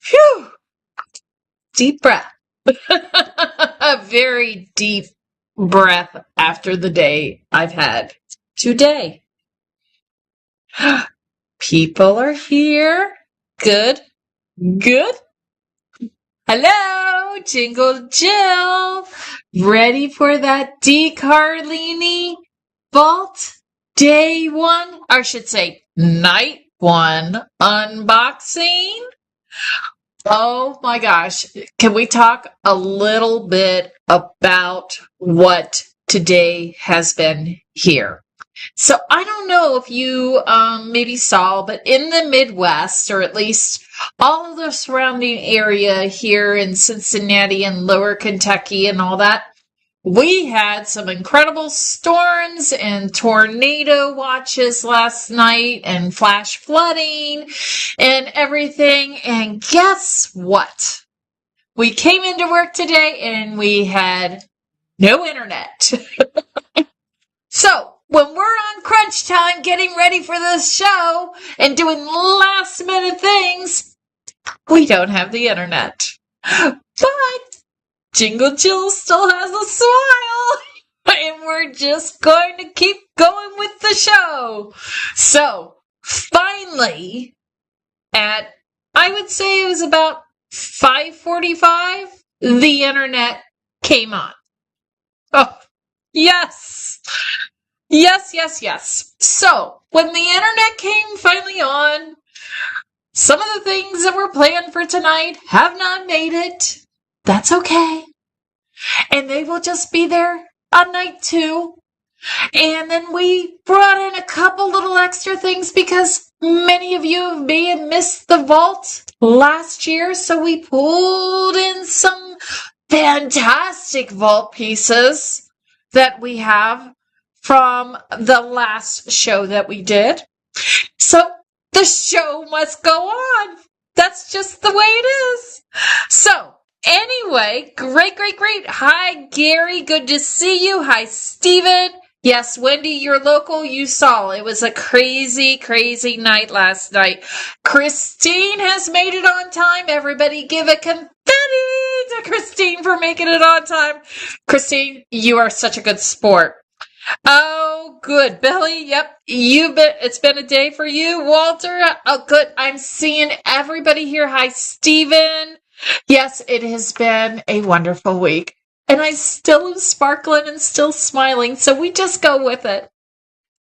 Phew, deep breath. A very deep breath after the day I've had today. People are here. Good. Good. Hello, Jingle Jill. Ready for that Carlini vault day one, or I should say night one unboxing? Oh my gosh. Can we talk a little bit about what today has been here? So I don't know if you maybe saw, but in the Midwest, or at least all of the surrounding area here in Cincinnati and Lower Kentucky and all that, we had some incredible storms and tornado watches last night and flash flooding and everything. And guess what? We came into work today and we had no internet. So when we're on crunch time getting ready for this show and doing last minute things, we don't have the internet. But Jingle Jill still has a smile, and we're just going to keep going with the show. So finally, I would say it was about 5:45, the internet came on. Oh, yes. Yes. So, when the internet came finally on, some of the things that were planned for tonight have not made it. That's okay. And they will just be there on night two. And then we brought in a couple little extra things because many of you may have missed the vault last year. So we pulled in some fantastic vault pieces that we have from the last show that we did. So the show must go on. That's just the way it is. So anyway, great. Hi, Gary. Good to see you. Hi, Steven. Yes, Wendy, you're local. You saw it was a crazy night last night. Christine has made it on time. Everybody give a confetti to Christine for making it on time. Christine, you are such a good sport. Oh, good. Billy, yep. It's been a day for you. Walter, oh, good. I'm seeing everybody here. Hi, Steven. Yes, it has been a wonderful week. And I still am sparkling and still smiling, so we just go with it.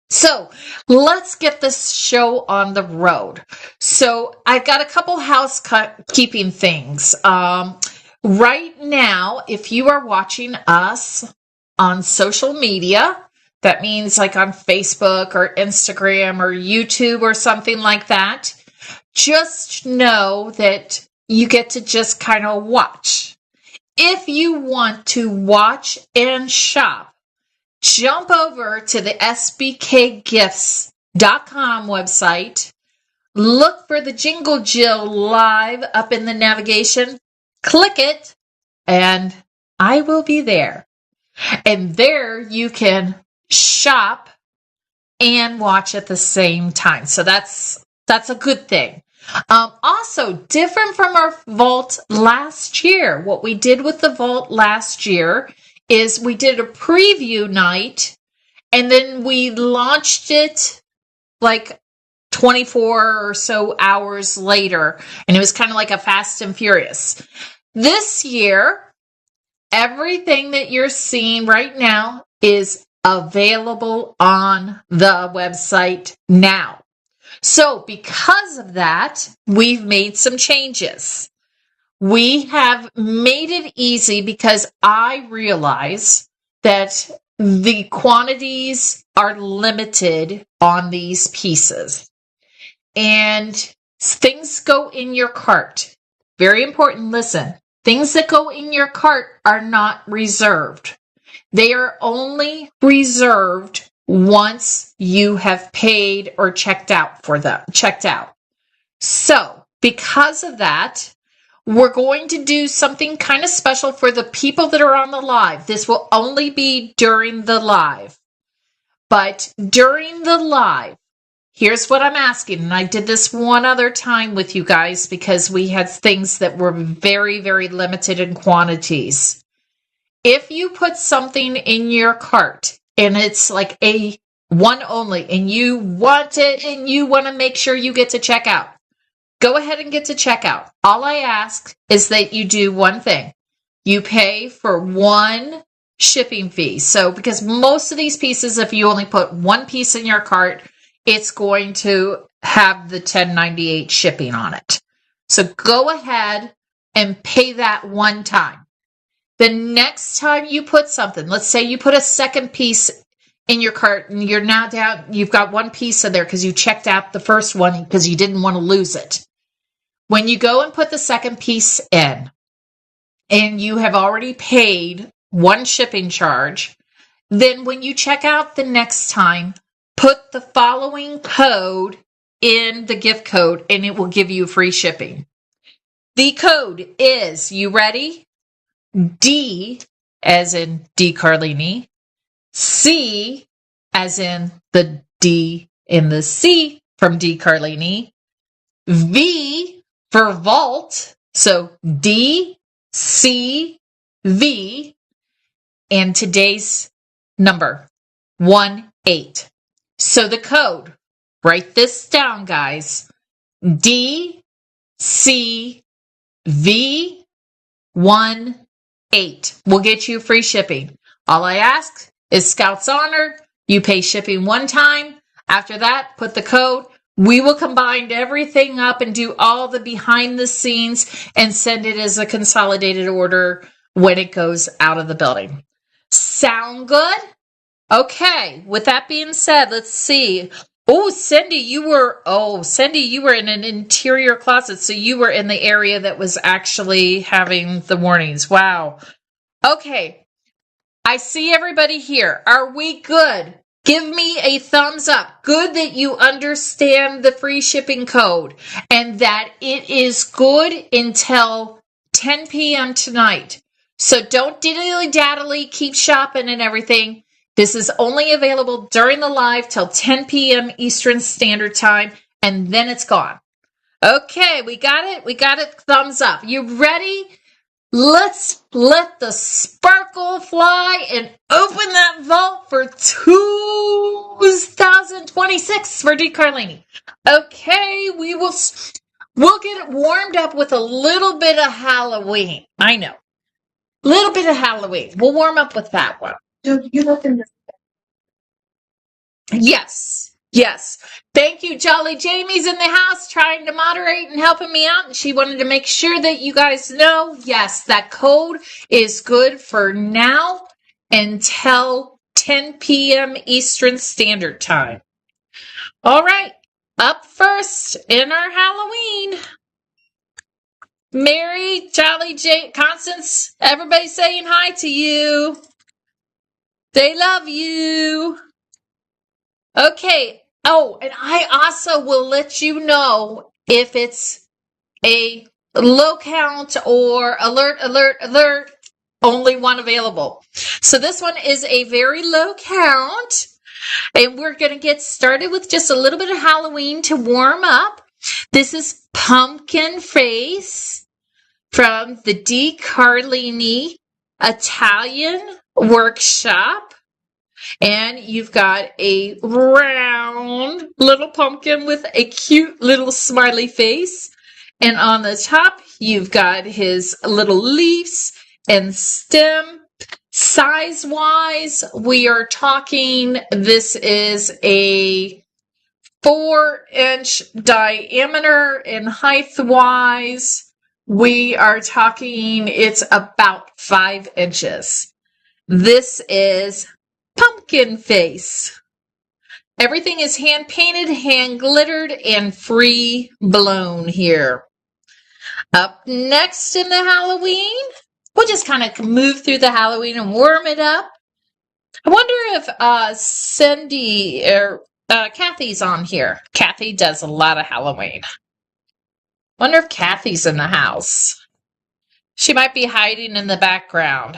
So let's get this show on the road. So I've got a couple housekeeping things. Right now, if you are watching us on social media, that means like on Facebook or Instagram or YouTube or something like that, just know that you get to just kind of watch. If you want to watch and shop, jump over to the sbkgifts.com website, look for the Jingle Jill live up in the navigation, click it, and I will be there. And there you can shop and watch at the same time. So that's a good thing. Also, different from our vault last year. What we did with the vault last year is we did a preview night and then we launched it like 24 or so hours later. And it was kind of like a Fast and Furious. This year, everything that you're seeing right now is available on the website now. So because of that, we've made some changes. We have made it easy because I realize that the quantities are limited on these pieces. And things go in your cart. Very important, listen. Things that go in your cart are not reserved. They are only reserved once you have paid or checked out. So, because of that, we're going to do something kind of special for the people that are on the live. This will only be during the live. But during the live, here's what I'm asking. And I did this one other time with you guys because we had things that were very, very limited in quantities. If you put something in your cart and it's like a one only and you want it and you want to make sure you get to checkout, go ahead and get to checkout. All I ask is that you do one thing. You pay for one shipping fee. So because most of these pieces, if you only put one piece in your cart, it's going to have the $10.98 shipping on it. So go ahead and pay that one time. The next time you put something, let's say you put a second piece in your cart and you're now down, you've got one piece in there because you checked out the first one because you didn't want to lose it. When you go and put the second piece in and you have already paid one shipping charge, then when you check out the next time, put the following code in the gift code and it will give you free shipping. The code is, you ready? D as in D Carlini, C as in the D in the C from D Carlini, V for vault, so D, C, V, and today's number, 18. So the code, write this down, guys, D, C, V, 18 will get you free shipping. All I ask is Scout's Honor. You pay shipping one time. After that, put the code. We will combine everything up and do all the behind the scenes and send it as a consolidated order when it goes out of the building. Sound good? Okay. With that being said, let's see. Cindy, you were in an interior closet. So you were in the area that was actually having the warnings. Wow. Okay. I see everybody here. Are we good? Give me a thumbs up. Good that you understand the free shipping code and that it is good until 10 p.m. tonight. So don't diddly-daddly keep shopping and everything. This is only available during the live till 10 p.m. Eastern Standard Time, and then it's gone. Okay, we got it. We got it. Thumbs up. You ready? Let's let the sparkle fly and open that vault for 2026 for D. Carlini. Okay, we'll get it warmed up with a little bit of Halloween. I know. Little bit of Halloween. We'll warm up with that one. You look in this. Yes. Thank you, Jolly. Jamie's in the house trying to moderate and helping me out. And she wanted to make sure that you guys know, yes, that code is good for now until 10 p.m. Eastern Standard Time. All right. Up first in our Halloween. Mary, Jolly, Constance, everybody saying hi to you. They love you. Okay. Oh, and I also will let you know if it's a low count or alert, only one available. So this one is a very low count. And we're going to get started with just a little bit of Halloween to warm up. This is Pumpkin Face from the D. Carlini Italian Workshop. And you've got a round little pumpkin with a cute little smiley face. And on the top, you've got his little leaves and stem. Size-wise, we are talking, this is a 4-inch diameter, and height-wise, we are talking, it's about 5 inches. This is Pumpkin Face. Everything is hand painted, hand glittered, and free blown here. Up next in the Halloween, we'll just kind of move through the Halloween and warm it up. I wonder if Cindy or Kathy's on here. Kathy does a lot of Halloween. Wonder if Kathy's in the house. She might be hiding in the background.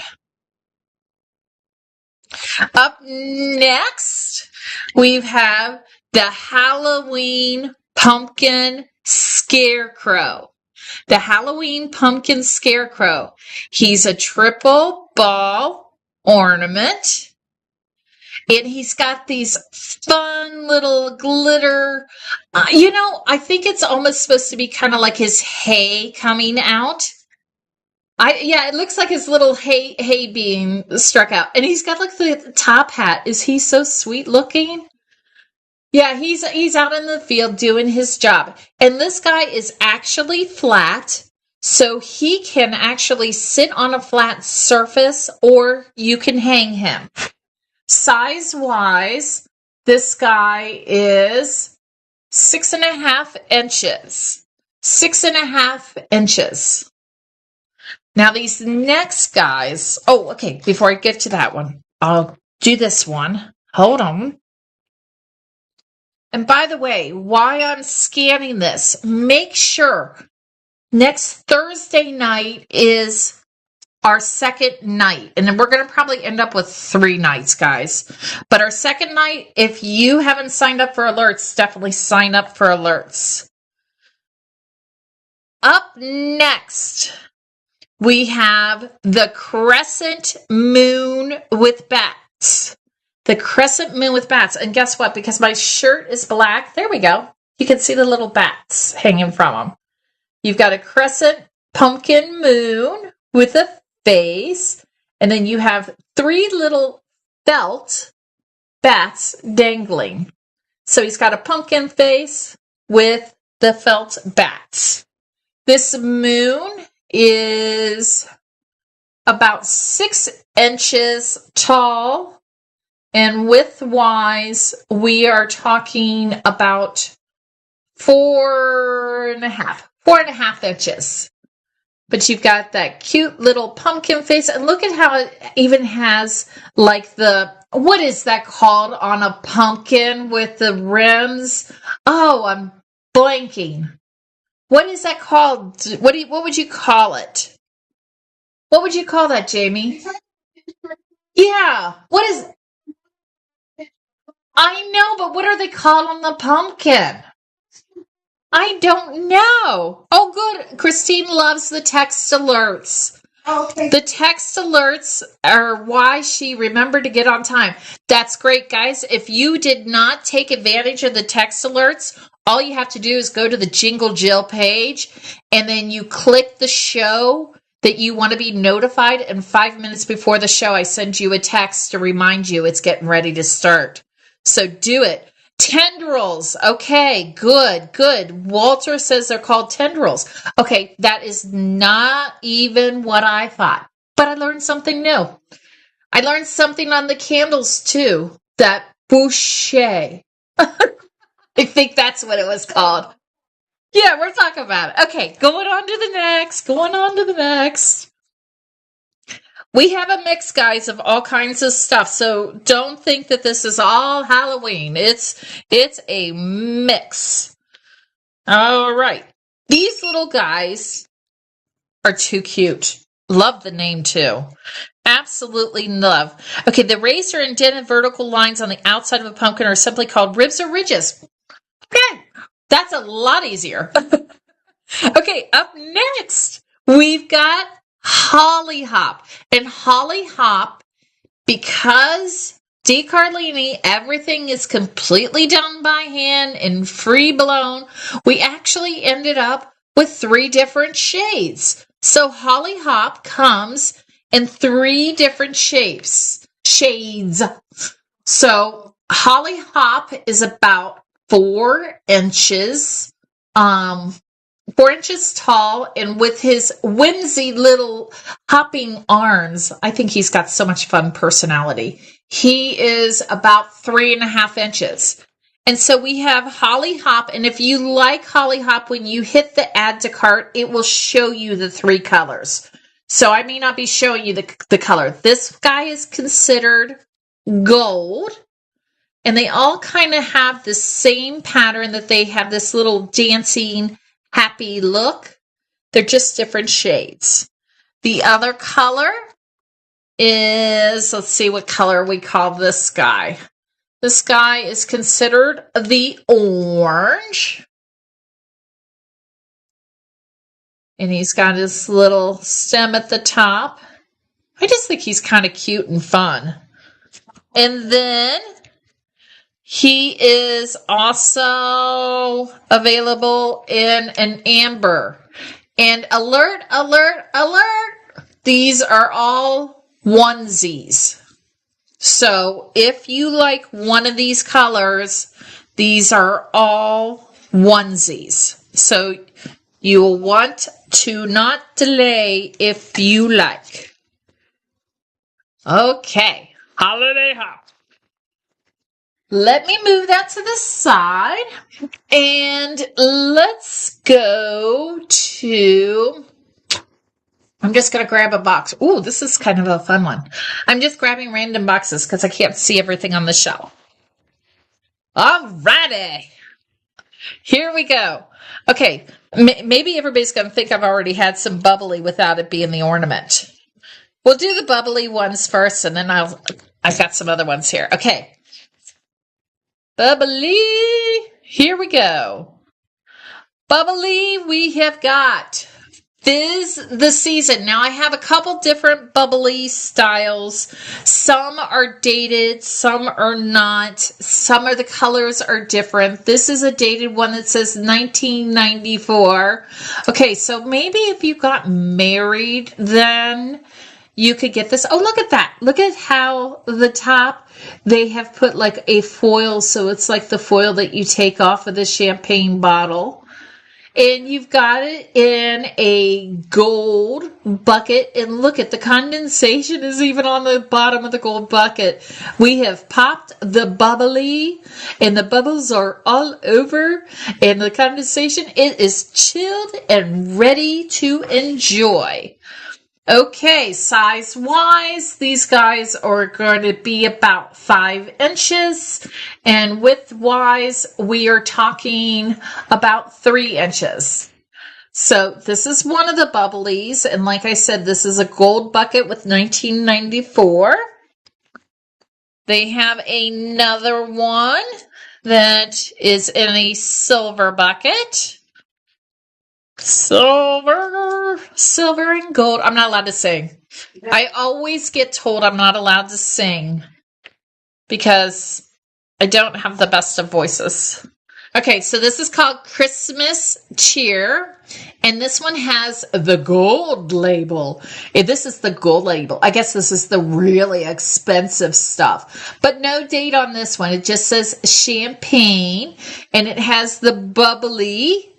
Up next, we have the Halloween pumpkin scarecrow. The Halloween pumpkin scarecrow. He's a triple ball ornament. And he's got these fun little glitter. I think it's almost supposed to be kind of like his hay coming out. It looks like his little hay being struck out. And he's got like the top hat. Is he so sweet looking? Yeah, he's out in the field doing his job. And this guy is actually flat, so he can actually sit on a flat surface, or you can hang him. Size-wise, this guy is 6.5 inches. 6.5 inches. Now these next guys, okay, before I get to that one, I'll do this one. Hold on. And by the way, while I'm scanning this, make sure next Thursday night is our second night. And then we're going to probably end up with 3 nights, guys. But our second night, if you haven't signed up for alerts, definitely sign up for alerts. Up next, we have the crescent moon with bats. The crescent moon with bats. And guess what? Because my shirt is black, there we go. You can see the little bats hanging from them. You've got a crescent pumpkin moon with a face. And then you have 3 little felt bats dangling. So he's got a pumpkin face with the felt bats. This moon is about 6 inches tall. And width-wise, we are talking about 4.5 inches. But you've got that cute little pumpkin face. And look at how it even has like what is that called on a pumpkin with the rims? Oh, I'm blanking. What is that called? What would you call it? What would you call that, Jamie? Yeah. What is... I know, but what are they called on the pumpkin? I don't know. Oh, good. Christine loves the text alerts. Okay. The text alerts are why she remembered to get on time. That's great, guys. If you did not take advantage of the text alerts, all you have to do is go to the Jingle Jill page, and then you click the show that you want to be notified, and 5 minutes before the show, I send you a text to remind you it's getting ready to start. So do it. Tendrils. Okay, good. Walter says they're called tendrils. Okay, that is not even what I thought. But I learned something new. I learned something on the candles too. That boucher. I think that's what it was called. Yeah, we're talking about it. Okay, going on to the next. We have a mix, guys, of all kinds of stuff, so don't think that this is all Halloween. It's a mix. All right. These little guys are too cute. Love the name, too. Absolutely love. Okay, the raised or indented vertical lines on the outside of a pumpkin are simply called ribs or ridges. Okay, that's a lot easier. Okay, up next, we've got Hollyhop. And Hollyhop, because Carlini, everything is completely done by hand and free blown, we actually ended up with 3 different shades. So Hollyhop comes in 3 different shades. So Hollyhop is about 4 inches. 4 inches tall, and with his whimsy little hopping arms, I think he's got so much fun personality. He is about 3.5 inches. And so we have Hollyhop, and if you like Hollyhop, when you hit the add to cart, it will show you the 3 colors. So I may not be showing you the color. This guy is considered gold, and they all kind of have the same pattern, that they have this little dancing happy look. They're just different shades. The other color is, let's see what color we call this guy. This guy is considered the orange. And he's got his little stem at the top. I just think he's kind of cute and fun. And then he is also available in an amber. And alert, alert, alert! These are all onesies. So if you like one of these colors, these are all onesies. So you'll want to not delay if you like. Okay, holiday hop. Let me move that to the side. And let's go to... I'm just going to grab a box. Ooh, this is kind of a fun one. I'm just grabbing random boxes because I can't see everything on the shelf. Alrighty. Here we go. Okay, maybe everybody's going to think I've already had some bubbly without it being the ornament. We'll do the bubbly ones first, and then I've got some other ones here. Okay. Bubbly. Here we go. Bubbly, we have got Fizz the Season. Now, I have a couple different bubbly styles. Some are dated, some are not. Some of the colors are different. This is a dated one that says 1994. Okay, so maybe if you got married, then you could get this. Oh, look at that. Look at how the top, they have put like a foil, so it's like the foil that you take off of the champagne bottle. And you've got it in a gold bucket. And look at the condensation is even on the bottom of the gold bucket. We have popped the bubbly and the bubbles are all over. And the condensation, it is chilled and ready to enjoy. Okay, size-wise, these guys are going to be about 5 inches, and width-wise, we are talking about 3 inches. So this is one of the bubblies, and like I said, this is a gold bucket with 1994. They have another one that is in a silver bucket. Silver and gold. I'm not allowed to sing. I always get told I'm not allowed to sing because I don't have the best of voices. Okay, so this is called Christmas Cheer, and this one has the gold label. This is the gold label. I guess this is the really expensive stuff, but no date on this one. It just says champagne, and it has the bubbly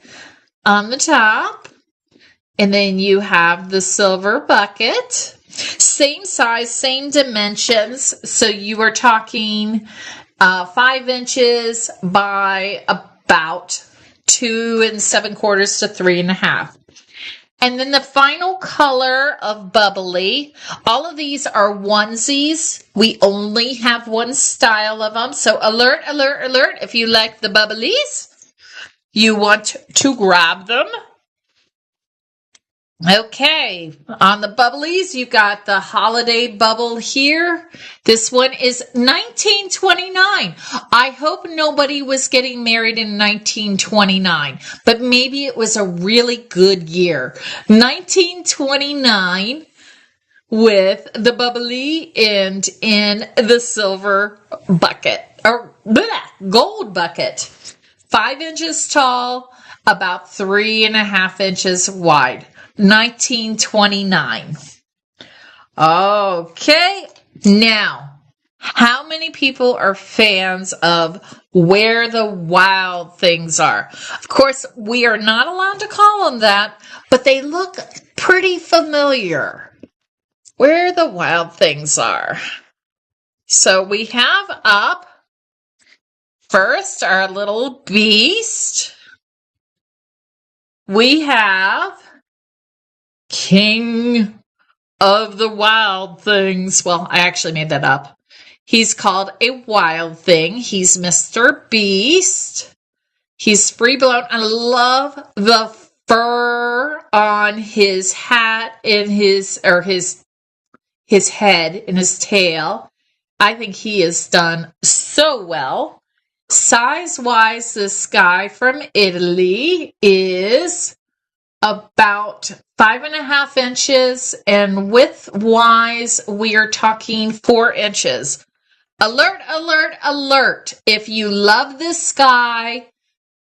on the top, and then you have the silver bucket. Same size, same dimensions. So you are talking 5 inches by about 2 7/4 to 3.5. And then the final color of bubbly. All of these are onesies. We only have one style of them. So alert, alert, alert. If you like the bubblies, you want to grab them. Okay, on the bubblies, you got the holiday bubble here. This one is 1929. I hope nobody was getting married in 1929, but maybe it was a really good year. 1929 with the bubbly and in the silver bucket, or gold bucket. 5 inches tall, about 3.5 inches wide. 1929. Okay, now, how many people are fans of Where the Wild Things Are? Of course, we are not allowed to call them that, but they look pretty familiar. Where the Wild Things Are. So we have up first our little beast. We have King of the Wild Things. Well, I actually made that up. He's called a wild thing. He's Mr. Beast. He's free blown. I love the fur on his hat and his head and his tail. I think he has done so well. Size-wise, this guy from Italy is about 5.5 inches, and width-wise, we are talking 4 inches. Alert, alert, alert. If you love this guy,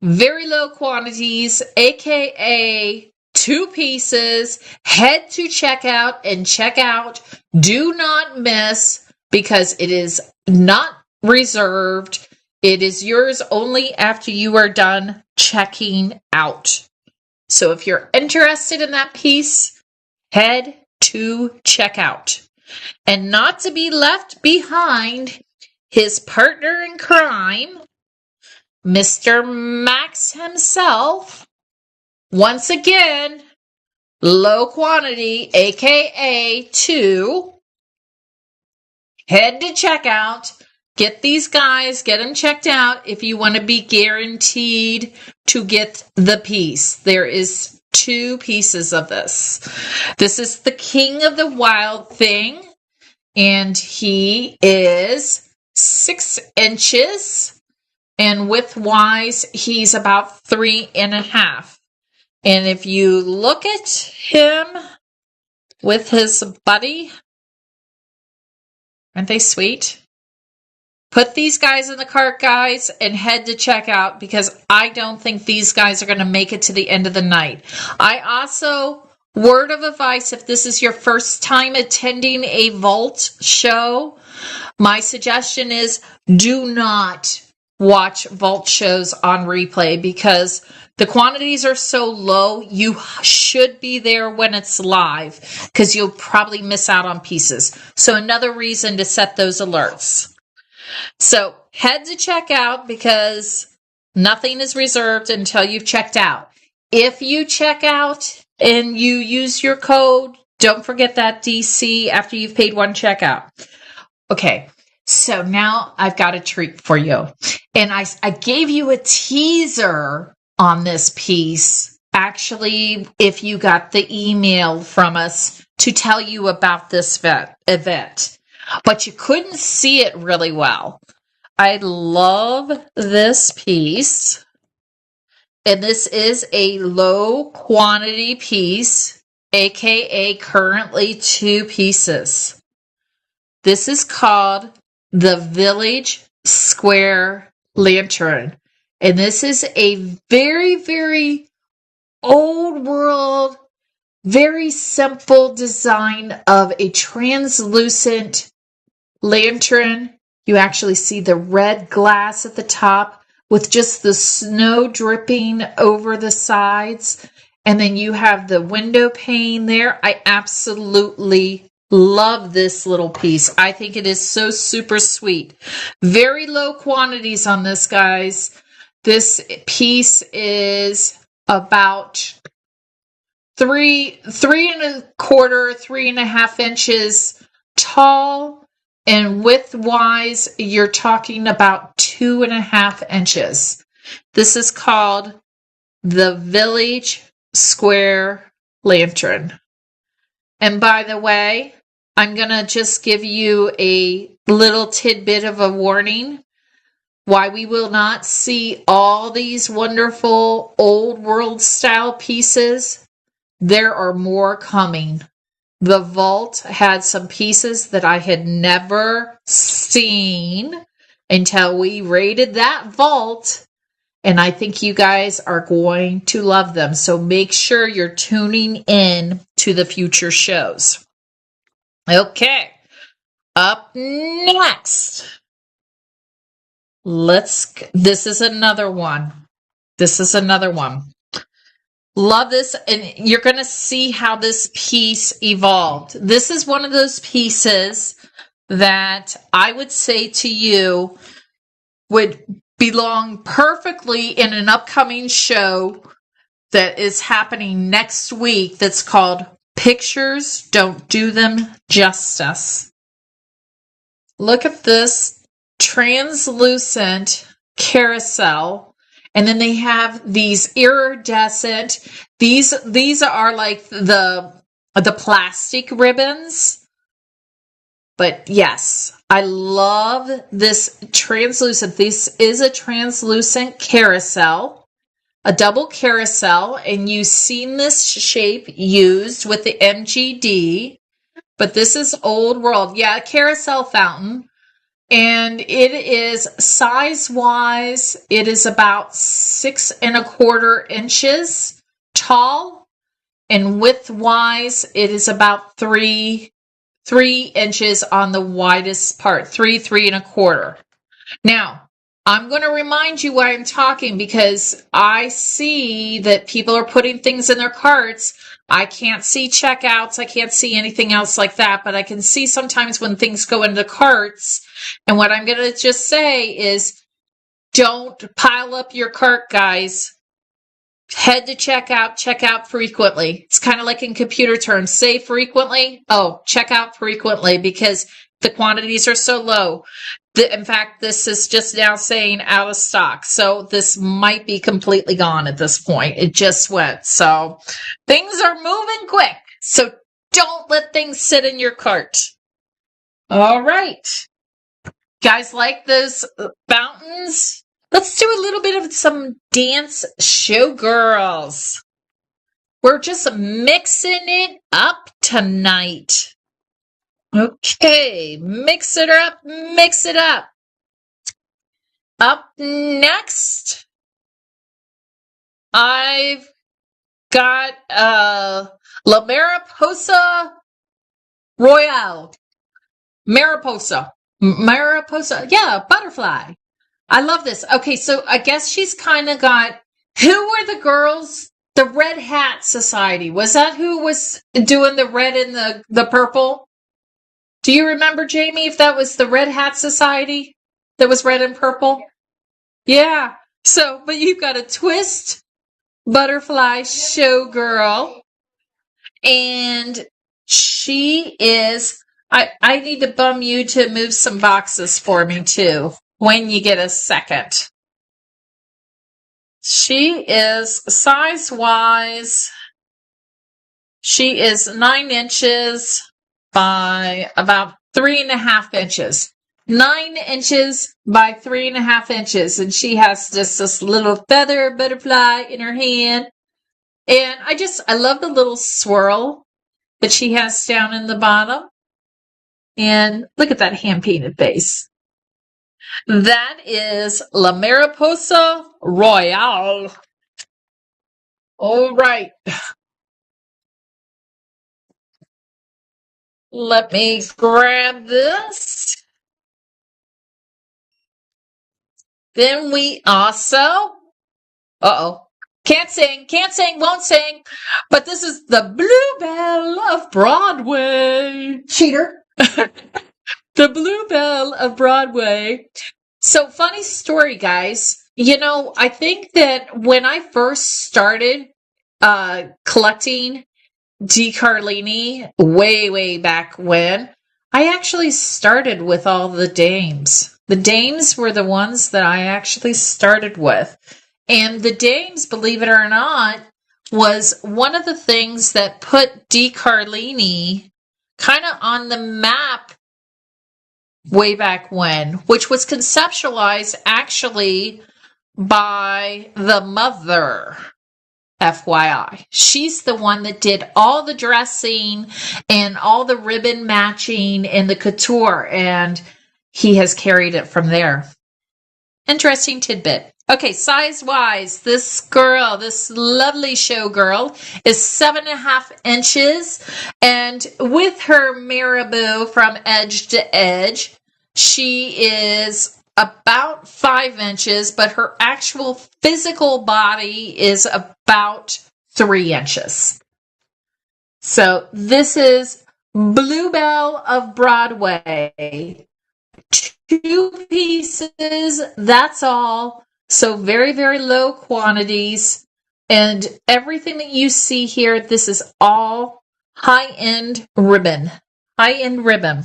very low quantities, aka 2 pieces, head to checkout and check out. Do not miss, because it is not reserved. It is yours only after you are done checking out. So if you're interested in that piece, head to checkout. And not to be left behind, his partner in crime, Mr. Max himself, once again, low quantity, aka 2. Head to checkout. Get these guys, get them checked out if you want to be guaranteed to get the piece. There is 2 pieces of this. This is the King of the Wild Thing, and he is 6 inches, and width-wise, he's about 3.5. And if you look at him with his buddy, aren't they sweet? Put these guys in the cart, guys, and head to checkout, because I don't think these guys are going to make it to the end of the night. I also, word of advice, if this is your first time attending a vault show, my suggestion is do not watch vault shows on replay, because the quantities are so low. You should be there when it's live, because you'll probably miss out on pieces. So another reason to set those alerts. So head to checkout, because nothing is reserved until you've checked out. If you check out and you use your code, don't forget that DC after you've paid 1 checkout. Okay, so now I've got a treat for you. And I gave you a teaser on this piece, actually, if you got the email from us to tell you about this event. But you couldn't see it really well. I love this piece. And this is a low quantity piece, aka currently 2 pieces. This is called the Village Square Lantern. And this is a very, very old world, very simple design of a translucent lantern. You actually see the red glass at the top with just the snow dripping over the sides. And then you have the window pane there. I absolutely love this little piece. I think it is so super sweet. Very low quantities on this, guys. This piece is about 3.25, 3.5 inches tall. And width-wise, you're talking about 2.5 inches. This is called the Village Square Lantern. And by the way, I'm going to just give you a little tidbit of a warning. Why we will not see all these wonderful old world style pieces. There are more coming. The vault had some pieces that I had never seen until we raided that vault. And I think you guys are going to love them. So make sure you're tuning in to the future shows. Okay. Up next. This is another one. Love this, and you're going to see how this piece evolved. This is one of those pieces that I would say to you would belong perfectly in an upcoming show that is happening next week that's called Pictures Don't Do Them Justice. Look at this translucent carousel. And then they have these iridescent, these are like the plastic ribbons. But yes, I love this translucent. This is a translucent carousel, a double carousel, and you've seen this shape used with the MGD, but this is old world. Yeah, carousel fountain. And it is size-wise, it is about 6.25 inches tall, and width-wise, it is about 3 inches on the widest part, 3.25. Now, I'm going to remind you why I'm talking, because I see that people are putting things in their carts. I can't see checkouts. I can't see anything else like that, but I can see sometimes when things go into carts. And what I'm going to just say is, don't pile up your cart, guys. Head to checkout, check out frequently. It's kind of like in computer terms, say frequently. Oh, check out frequently, because the quantities are so low. In fact, this is just now saying out of stock. So this might be completely gone at this point. It just went. So things are moving quick. So don't let things sit in your cart. All right. Guys like those fountains? Let's do a little bit of some dance showgirls. We're just mixing it up tonight. Okay, mix it up, mix it up. Up next, I've got La Mariposa Royale. Mariposa. Yeah, butterfly. I love this. Okay, so I guess she's kind of got, who were the girls? The Red Hat Society. Was that who was doing the red and the purple? Do you remember, Jamie, if that was the Red Hat Society that was red and purple? Yeah. So, but you've got a twist butterfly showgirl, and she is, I need to bum you to move some boxes for me too when you get a second. She is size-wise, she is 9 inches by about 3.5 inches. 9 inches by 3.5 inches. And she has just this little feather butterfly in her hand. And I love the little swirl that she has down in the bottom. And look at that hand-painted face. That is La Mariposa Royale. All right. Let me grab this. Then we also, can't sing, won't sing, but this is the Bluebell of Broadway. Cheater. The Bluebell of Broadway. So funny story, guys. You know, I think that when I first started collecting Carlini way back when, I actually started with all the dames. The dames were the ones that I actually started with. And the dames, believe it or not, was one of the things that put Carlini kind of on the map way back when, which was conceptualized actually by the mother. FYI. She's the one that did all the dressing and all the ribbon matching and the couture, and he has carried it from there. Interesting tidbit. Okay, size-wise, this girl, this lovely showgirl, is 7.5 inches, and with her marabou from edge to edge, she is about 5 inches, but her actual physical body is about 3 inches. So this is Bluebell of Broadway. 2 pieces, that's all. So very low quantities. And everything that you see here, this is all high-end ribbon. High-end ribbon.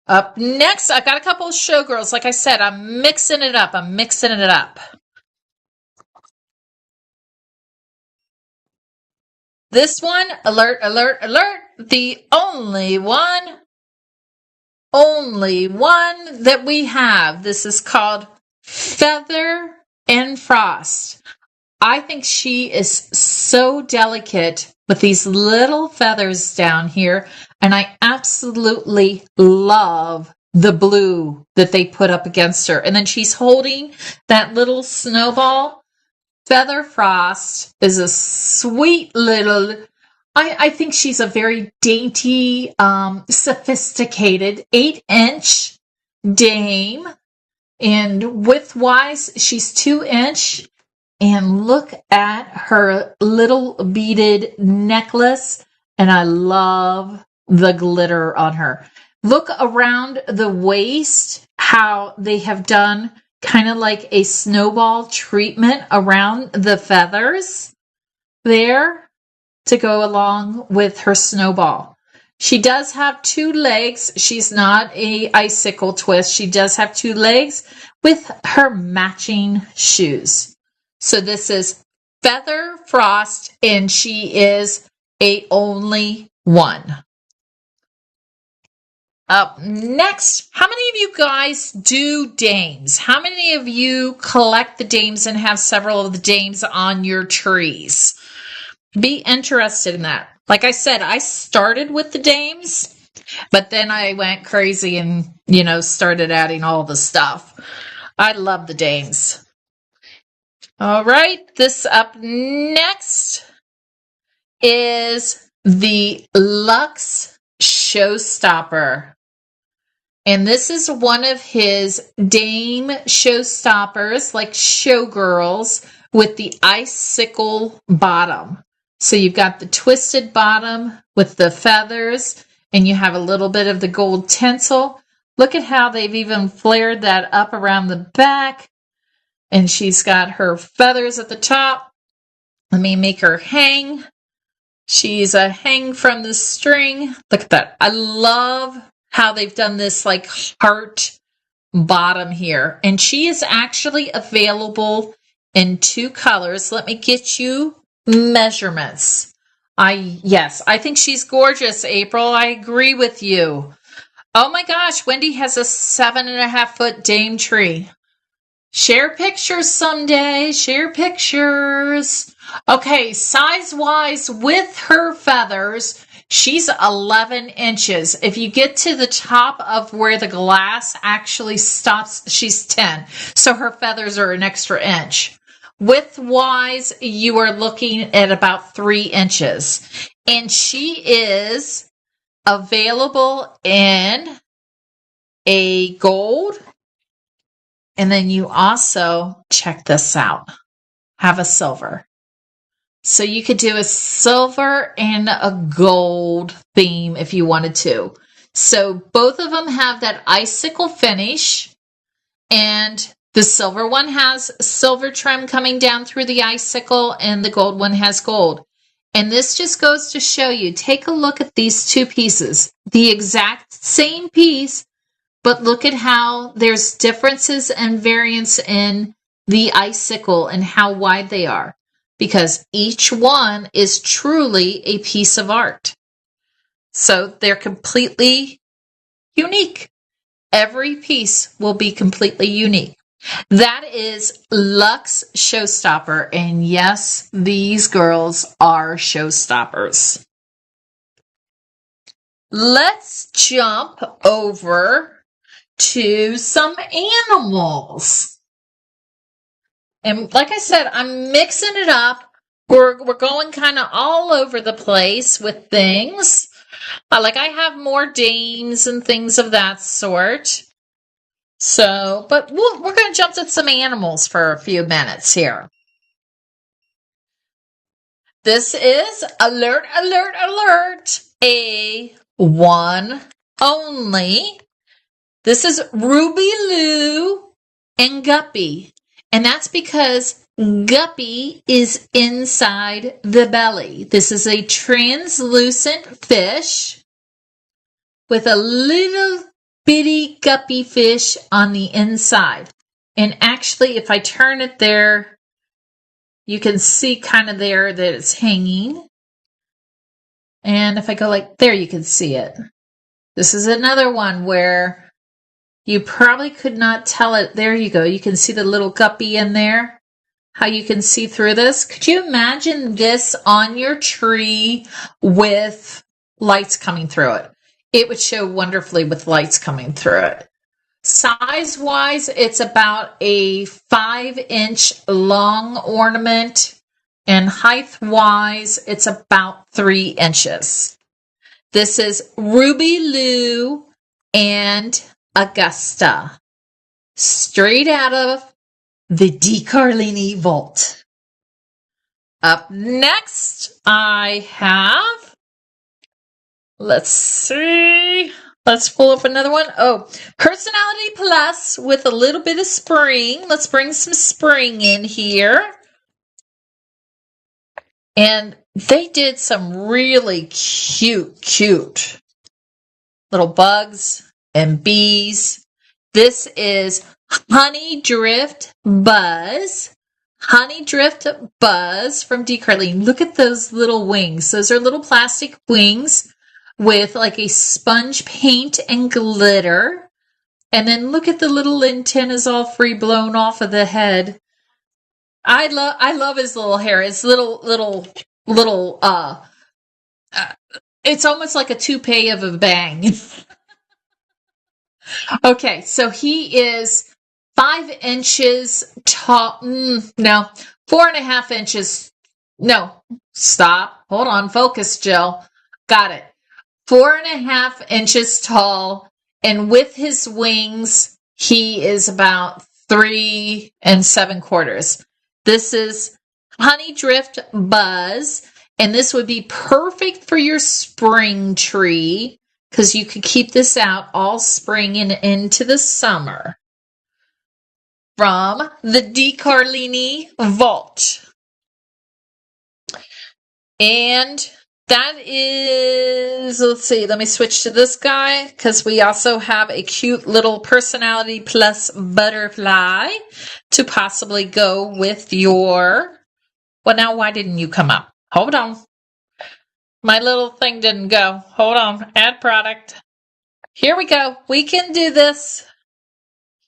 Up next, I've got a couple of showgirls. Like I said, I'm mixing it up. This one, alert, alert, alert, the only one that we have. This is called Feather and Frost. I think she is so delicate with these little feathers down here, and I absolutely love the blue that they put up against her. And then she's holding that little snowball. Feather Frost is a sweet little, I think she's a very dainty, sophisticated 8-inch dame. And width-wise, she's 2-inch. And look at her little beaded necklace. And I love the glitter on her. Look around the waist, how they have done kind of like a snowball treatment around the feathers there to go along with her snowball. She does have 2 legs. She's not a icicle twist. She does have 2 legs with her matching shoes. So this is Feather Frost, and she is a only one. Up next, how many of you guys do dames? How many of you collect the dames and have several of the dames on your trees? Be interested in that. Like I said, I started with the dames, but then I went crazy and, started adding all the stuff. I love the dames. All right, this up next is the Luxe Showstopper. And this is one of his dame showstoppers, like showgirls, with the icicle bottom. So you've got the twisted bottom with the feathers, and you have a little bit of the gold tinsel. Look at how they've even flared that up around the back. And she's got her feathers at the top. Let me make her hang. She's a hang from the string. Look at that. I love how they've done this like heart bottom here. And she is actually available in 2 colors. Let me get you measurements. I think she's gorgeous, April. I agree with you. Oh my gosh, Wendy has a 7.5-foot dame tree. Share pictures someday. Share pictures. Okay, size-wise with her feathers, she's 11 inches. If you get to the top of where the glass actually stops, she's 10. So her feathers are an extra inch. Width-wise, you are looking at about 3 inches. And she is available in a gold. And then you also, check this out, have a silver. So you could do a silver and a gold theme if you wanted to. So both of them have that icicle finish, and the silver one has silver trim coming down through the icicle, and the gold one has gold. And this just goes to show you, take a look at these 2 pieces, the exact same piece, but look at how there's differences and variance in the icicle and how wide they are, because each one is truly a piece of art. So they're completely unique. Every piece will be completely unique. That is Luxe Showstopper, and yes, these girls are showstoppers. Let's jump over to some animals. And like I said, I'm mixing it up. We're going kind of all over the place with things. Like I have more dames and things of that sort. So, but we're going to jump to some animals for a few minutes here. This is alert, alert, alert, a one only. This is Ruby Lou and Guppy. And that's because Guppy is inside the belly. This is a translucent fish with a little bitty guppy fish on the inside. And actually, if I turn it there, you can see kind of there that it's hanging. And if I go like there, you can see it. This is another one where you probably could not tell it. There you go. You can see the little guppy in there. How you can see through this. Could you imagine this on your tree with lights coming through it? It would show wonderfully with lights coming through it. Size-wise, it's about a 5-inch long ornament. And height-wise, it's about 3 inches. This is Ruby Lou and Augusta. Straight out of the Carlini vault. Up next, I have, let's see, let's pull up another one. Oh, Personality Plus with a little bit of spring. Let's bring some spring in here. And they did some really cute little bugs and bees. This is Honey Drift Buzz. Honey Drift Buzz from Carlini. Look at those little wings. Those are little plastic wings with like a sponge paint and glitter. And then look at the little antennas all free blown off of the head. I love his little hair. His little it's almost like a toupee of a bang. Okay, so he is 5 inches tall. No, 4.5 inches. No, stop. Hold on. Focus, Jill. Got it. 4.5 inches tall. And with his wings, he is about 3 7/4. This is Honey Drift Buzz. And this would be perfect for your spring tree because you could keep this out all spring and into the summer. From the Carlini vault. And that is, let's see, let me switch to this guy because we also have a cute little Personality Plus butterfly to possibly go with your, well, now why didn't you come up? Hold on. My little thing didn't go. Hold on. Add product. Here we go. We can do this.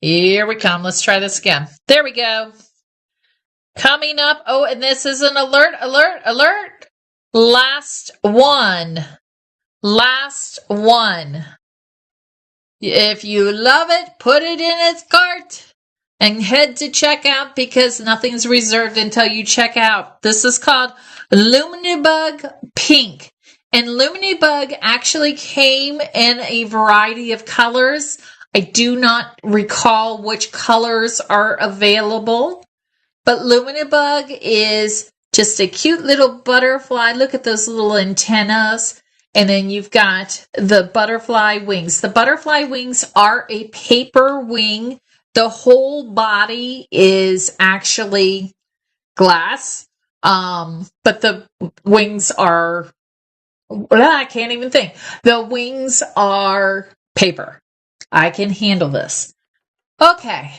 Here we come. Let's try this again. There we go. Coming up. Oh, and this is an alert. Last one. If you love it, put it in its cart and head to checkout because nothing's reserved until you check out. This is called Luminibug Pink. And Luminibug actually came in a variety of colors. I do not recall which colors are available, but Luminibug is just a cute little butterfly. Look at those little antennas. And then you've got the butterfly wings. The butterfly wings are a paper wing. The whole body is actually glass. But the wings are, I can't even think. The wings are paper. I can handle this. Okay.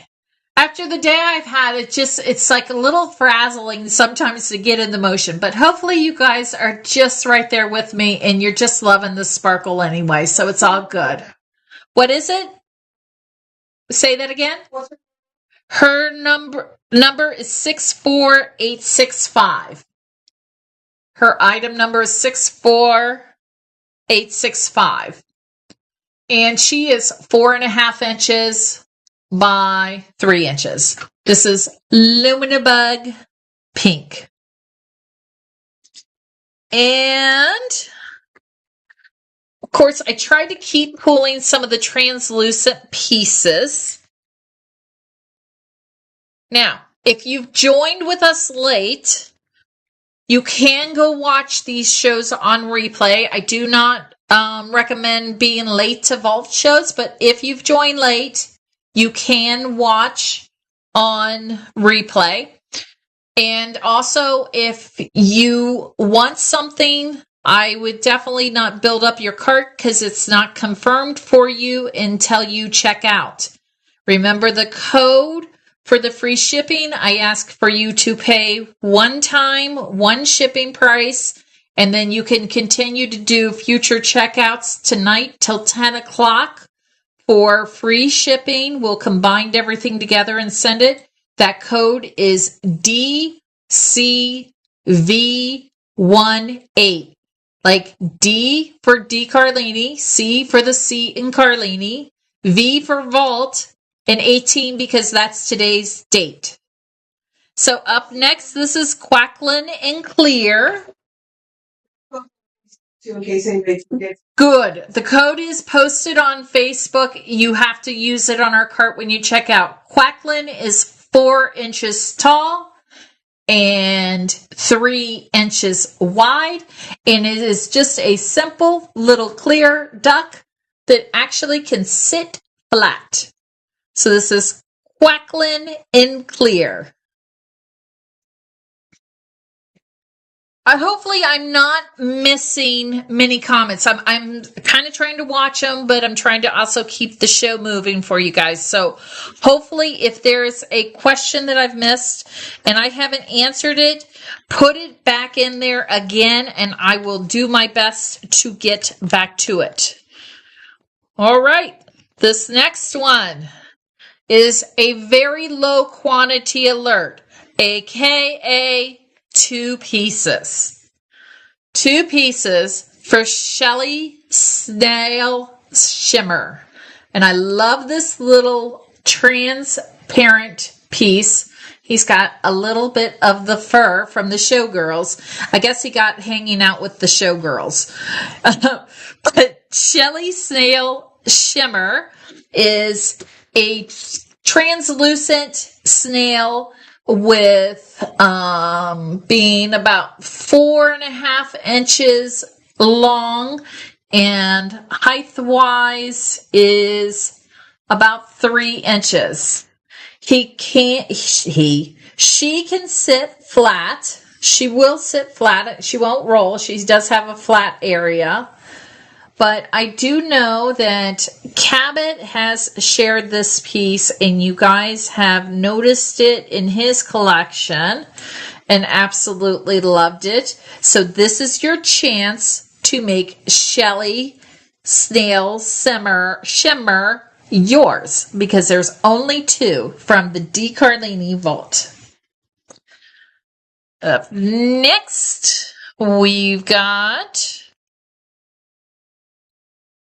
After the day I've had, it's like a little frazzling sometimes to get in the motion, but hopefully you guys are just right there with me and you're just loving the sparkle anyway, so it's all good. What is it? Say that again. Her number is 64865. Her item number is 64865. And she is 4.5 inches by 3 inches. This is Luminibug Pink. And of course, I tried to keep pulling some of the translucent pieces. Now, if you've joined with us late, you can go watch these shows on replay. I do not recommend being late to vault shows, but if you've joined late, you can watch on replay. And also, if you want something, I would definitely not build up your cart because it's not confirmed for you until you check out. Remember the code for the free shipping. I ask for you to pay one time, one shipping price, And then you can continue to do future checkouts tonight till 10 o'clock for free shipping. We'll combine everything together and send it. That code is DCV18. Like D for D Carlini, C for the C in Carlini, V for Vault, and 18 because that's today's date. So up next, this is Quacklin and Clear. In case anybody forgets. Good. The code is posted on Facebook. You have to use it on our cart when you check out. Quacklin is 4 inches tall and 3 inches wide, and it is just a simple little clear duck that actually can sit flat. So this is Quacklin in Clear. Hopefully I'm not missing many comments. I'm kind of trying to watch them, but I'm trying to also keep the show moving for you guys. So hopefully if there's a question that I've missed and I haven't answered it, put it back in there again and I will do my best to get back to it. All right, this next one is a very low quantity alert, aka 2 pieces. 2 pieces for Shelly Snail Shimmer. And I love this little transparent piece. He's got a little bit of the fur from the Showgirls. I guess he got hanging out with the Showgirls. But Shelly Snail Shimmer is a translucent snail with being about 4.5 inches long, and height wise is about 3 inches. She can sit flat. She will sit flat. She won't roll. She does have a flat area. But I do know that Cabot has shared this piece and you guys have noticed it in his collection and absolutely loved it. So this is your chance to make Shelly Snail Shimmer yours because there's only 2 from the D Carlini Vault. Up next, we've got...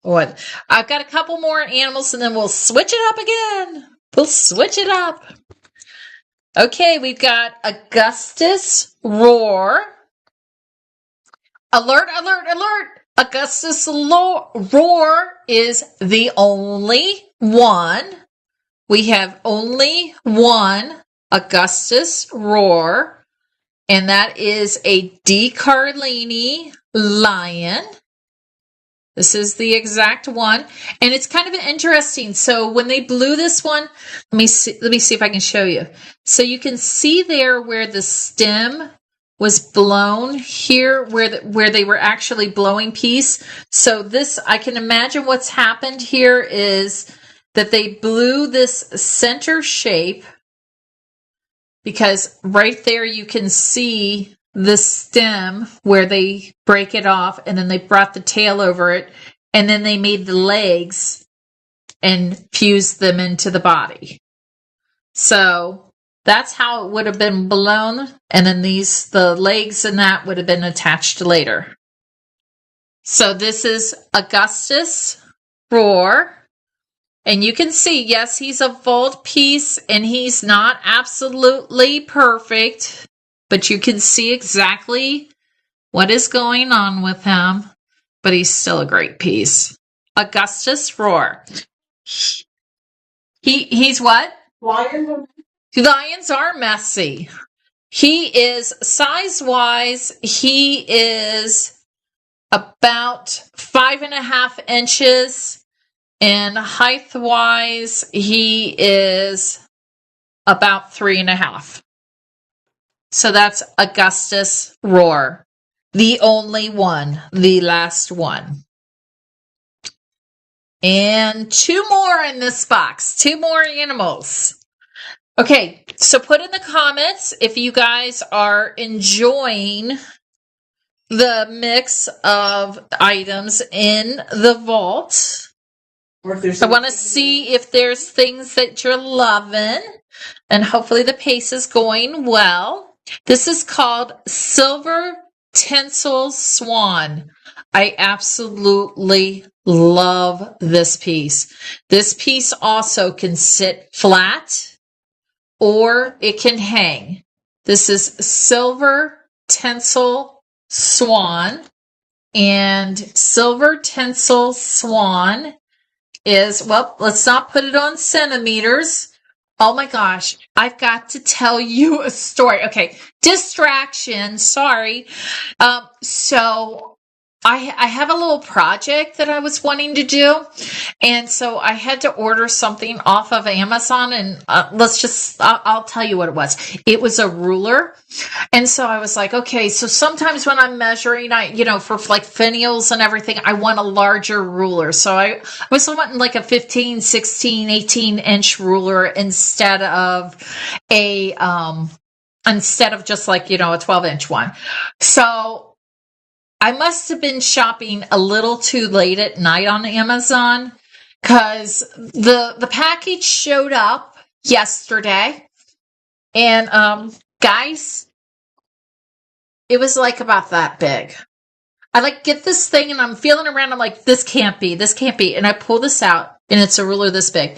What? I've got a couple more animals and then we'll switch it up again. We'll switch it up. Okay, we've got Augustus Roar. Alert, alert, alert. Augustus Roar is the only one. We have only one Augustus Roar, and that is a D Carlini lion. This is the exact one, and it's kind of interesting. So when they blew this one, let me see if I can show you. So you can see there where the stem was blown here, where they were actually blowing piece. So this, I can imagine what's happened here is that they blew this center shape because right there you can see the stem where they break it off, and then they brought the tail over it, and then they made the legs and fused them into the body. So that's how it would have been blown, and then the legs and that would have been attached later. So this is Augustus Roar. And you can see, yes, he's a vault piece, and he's not absolutely perfect, but you can see exactly what is going on with him, but he's still a great piece. Augustus Roar. He's what? Lions are messy. He is, size-wise, he is about 5.5 inches. And height-wise, he is about 3.5. So that's Augustus Roar. The only one. The last one. And 2 more in this box. 2 more animals. Okay, so put in the comments if you guys are enjoying the mix of items in the vault. I want to see if there's things that you're loving, and hopefully the pace is going well. This is called Silver Tinsel Swan. I absolutely love this piece. This piece also can sit flat or it can hang. This is Silver Tinsel Swan, and Silver Tinsel Swan is, well, let's not put it on centimeters. Oh my gosh, I've got to tell you a story. Okay, distraction, sorry. So I have a little project that I was wanting to do, and so I had to order something off of Amazon, and I'll tell you what it was. It was a ruler, and so I was like, okay, so sometimes when I'm measuring, for like finials and everything, I want a larger ruler. So I was wanting like a 15, 16, 18-inch ruler instead of just like, a 12-inch one. So I must have been shopping a little too late at night on Amazon, because the package showed up yesterday, and guys, it was like about that big. I get this thing and I'm feeling around. I'm like, this can't be. And I pull this out and it's a ruler this big.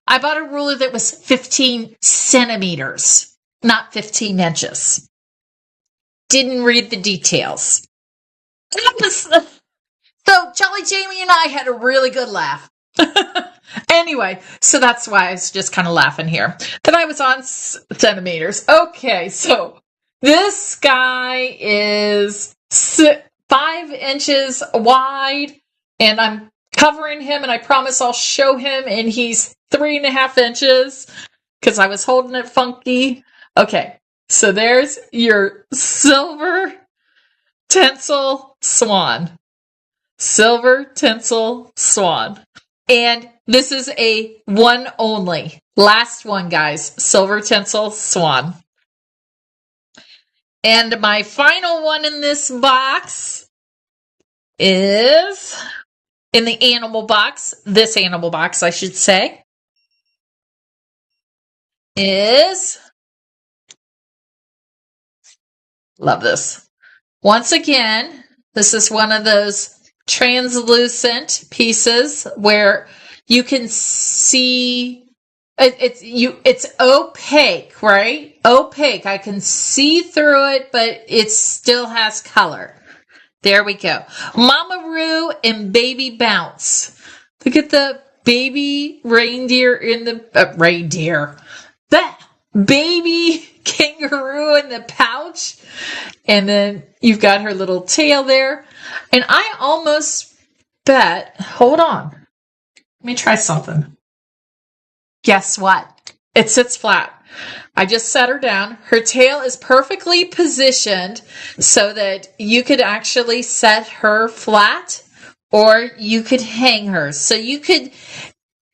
I bought a ruler that was 15 centimeters, not 15 inches. Didn't read the details. So Jolly Jamie and I had a really good laugh. Anyway, so that's why I was just kind of laughing here that I was on centimeters. Okay, so this guy is 5 inches wide, and I'm covering him, and I promise I'll show him, and he's 3.5 inches because I was holding it funky. Okay, so there's your Silver Tinsel Swan. Silver Tinsel Swan. And this is a one only. Last one, guys. Silver Tinsel Swan. And my final one in this box is in the animal box. This animal box, I should say, is, love this. Once again, this is one of those translucent pieces where you can see it's opaque, right? Opaque. I can see through it, but it still has color. There we go. Mama Roo and Baby Bounce. Look at the baby reindeer in the reindeer. That baby kangaroo in the pouch. And then you've got her little tail there. And I almost bet, hold on. Let me try something. Guess what? It sits flat. I just set her down. Her tail is perfectly positioned so that you could actually set her flat, or you could hang her. So you could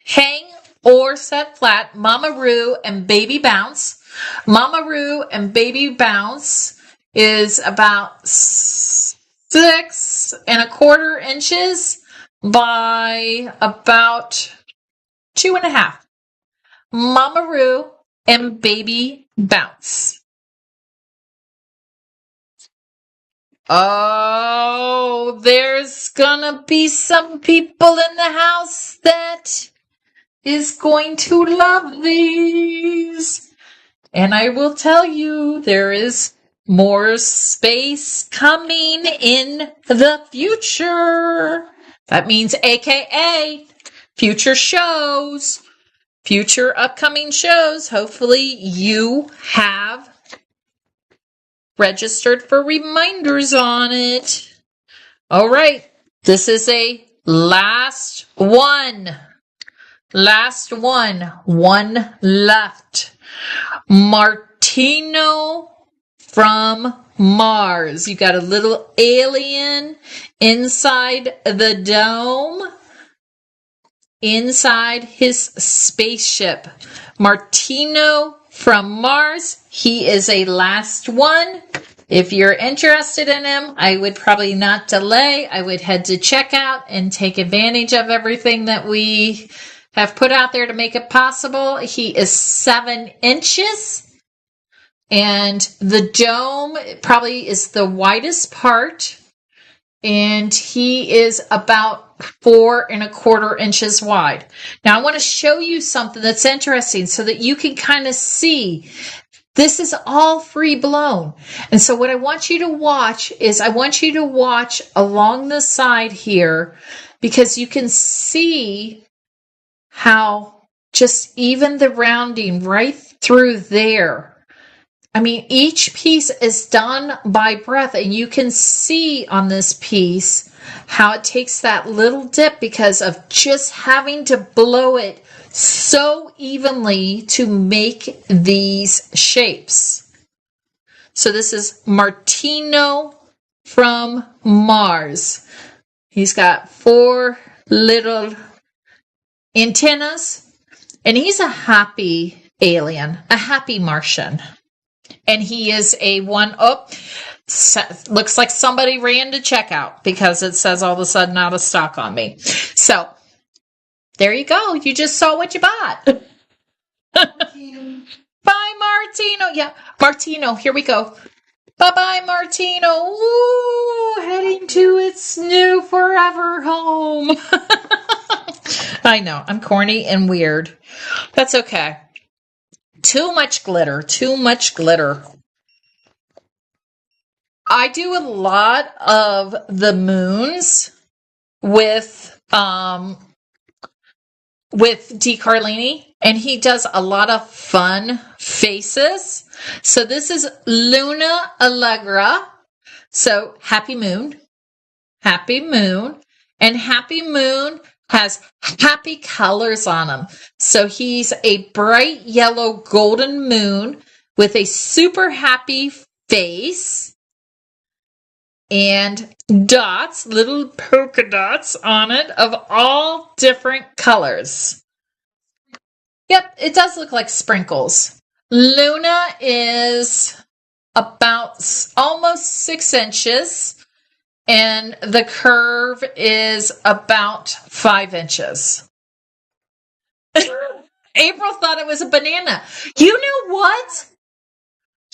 hang or set flat Mama Roo and Baby Bounce. Mama Roo and Baby Bounce is about 6.25 inches by about 2.5. Mama Roo and Baby Bounce. Oh, there's gonna be some people in the house that is going to love these. And I will tell you, there is more space coming in the future. That means AKA future shows, future upcoming shows. Hopefully you have registered for reminders on it. All right. This is a last one. Last one. One left. Martino from Mars. You got a little alien inside the dome, inside his spaceship. Martino from Mars. He is a last one. if you're interested in him, I would probably not delay. I would head to checkout and take advantage of everything that we have put out there to make it possible. He is 7 inches, and the dome probably is the widest part, and he is about 4¼ inches wide. Now I want to show you something that's interesting so that you can kind of see this is all free blown. And so what I want you to watch is I want you to watch along the side here, because you can see how just even the rounding right through there. I mean, each piece is done by breath, and you can see on this piece how it takes that little dip because of just having to blow it so evenly to make these shapes. So this is Martino from Mars. He's got 4 little antennas, and he's a happy alien, a happy Martian. And he is a one. Oh, looks like somebody ran to checkout because it says all of a sudden out of stock on me. So there you go. You just saw what you bought. Bye, Martino. Yeah, Martino. Here we go. Bye-bye, Martino. Ooh, heading to its new forever home. I know. I'm corny and weird. That's okay. Too much glitter. Too much glitter. I do a lot of the moons with D. Carlini, and he does a lot of fun faces. So this is Luna Allegra. So happy moon. Happy moon. And happy moon has happy colors on him. So he's a bright yellow golden moon with a super happy face and dots, little polka dots on it of all different colors. Yep, it does look like sprinkles. Luna is about almost 6 inches. And the curve is about 5 inches. April thought it was a banana. You know what?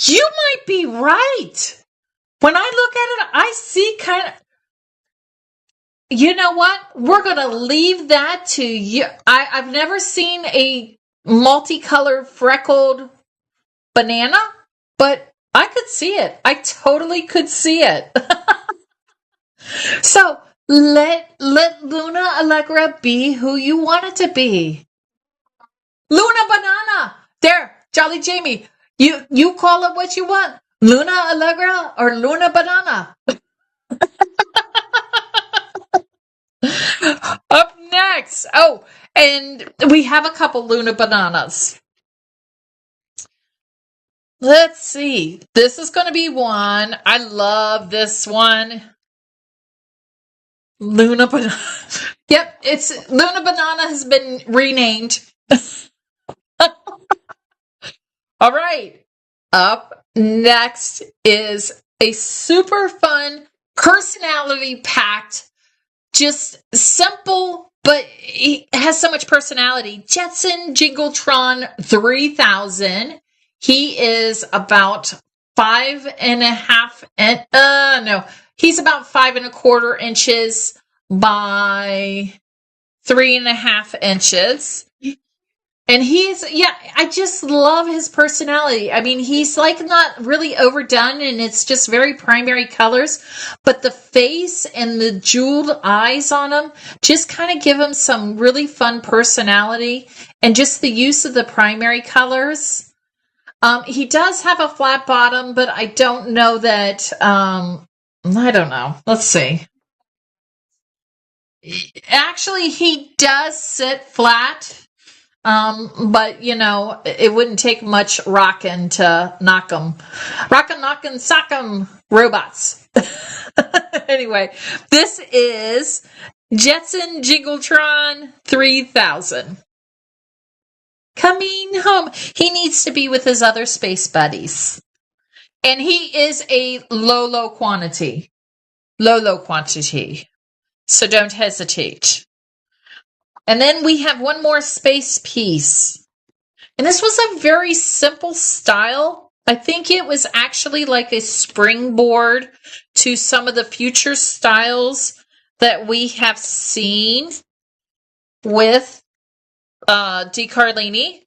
You might be right. When I look at it, I see kind of... You know what? We're going to leave that to you. I've never seen a multicolored freckled banana, but I could see it. I totally could see it. So let Luna Allegra be who you want it to be. Luna Banana. There, Jolly Jamie. You call it what you want. Luna Allegra or Luna Banana. Up next. Oh, and we have a couple Luna Bananas. Let's see. This is going to be one. I love this one. Luna Banana. Yep, it's Luna Banana has been renamed. All right. Up next is a super fun, personality-packed, just simple, but he has so much personality. Jetson Jingletron 3000. He is about 5.5. He's about 5¼ inches by 3.5 inches. And I just love his personality. I mean, he's like not really overdone, and it's just very primary colors, but the face and the jeweled eyes on him just kind of give him some really fun personality, and just the use of the primary colors. He does have a flat bottom, but I don't know that, I don't know. Let's see. Actually, he does sit flat. But it wouldn't take much rockin' to knock 'em. Rockin', knockin', sock 'em robots. Anyway, this is Jetson Jingletron 3000. Coming home. He needs to be with his other space buddies. And he is a low quantity. Low quantity. So don't hesitate. And then we have one more space piece. And this was a very simple style. I think it was actually like a springboard to some of the future styles that we have seen with Carlini.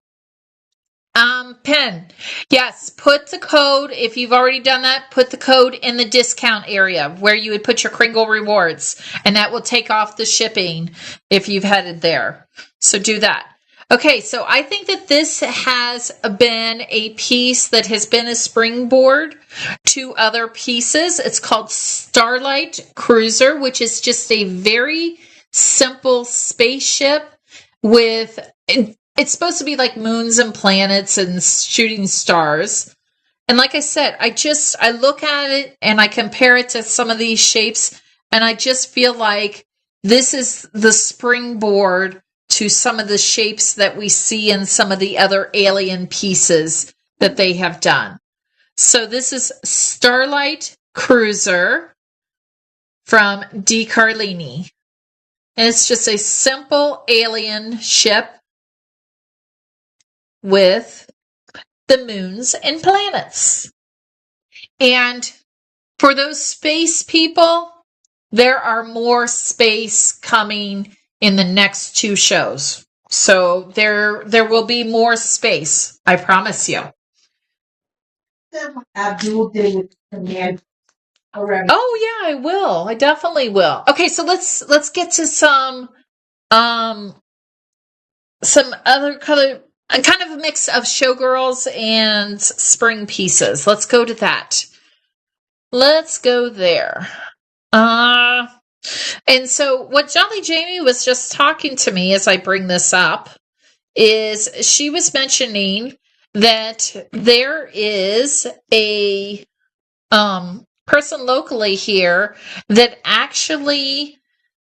Pen. Yes, put the code, if you've already done that, put the code in the discount area where you would put your Kringle rewards, and that will take off the shipping if you've headed there. So do that. Okay, so I think that this has been a piece that has been a springboard to other pieces. It's called Starlight Cruiser, which is just a very simple spaceship with... It's supposed to be like moons and planets and shooting stars. And like I said, I look at it and I compare it to some of these shapes, and I just feel like this is the springboard to some of the shapes that we see in some of the other alien pieces that they have done. So this is Starlight Cruiser from Carlini. And it's just a simple alien ship with the moons and planets. And for those space people, there are more space coming in the next 2 shows. So there will be more space, I promise you. Abdul did command already. Oh yeah, I will. I definitely will. Okay, so let's get to some other color. Kind of a mix of showgirls and spring pieces. Let's go to that. Let's go there. And so what Jolly Jamie was just talking to me as I bring this up is she was mentioning that there is a person locally here that actually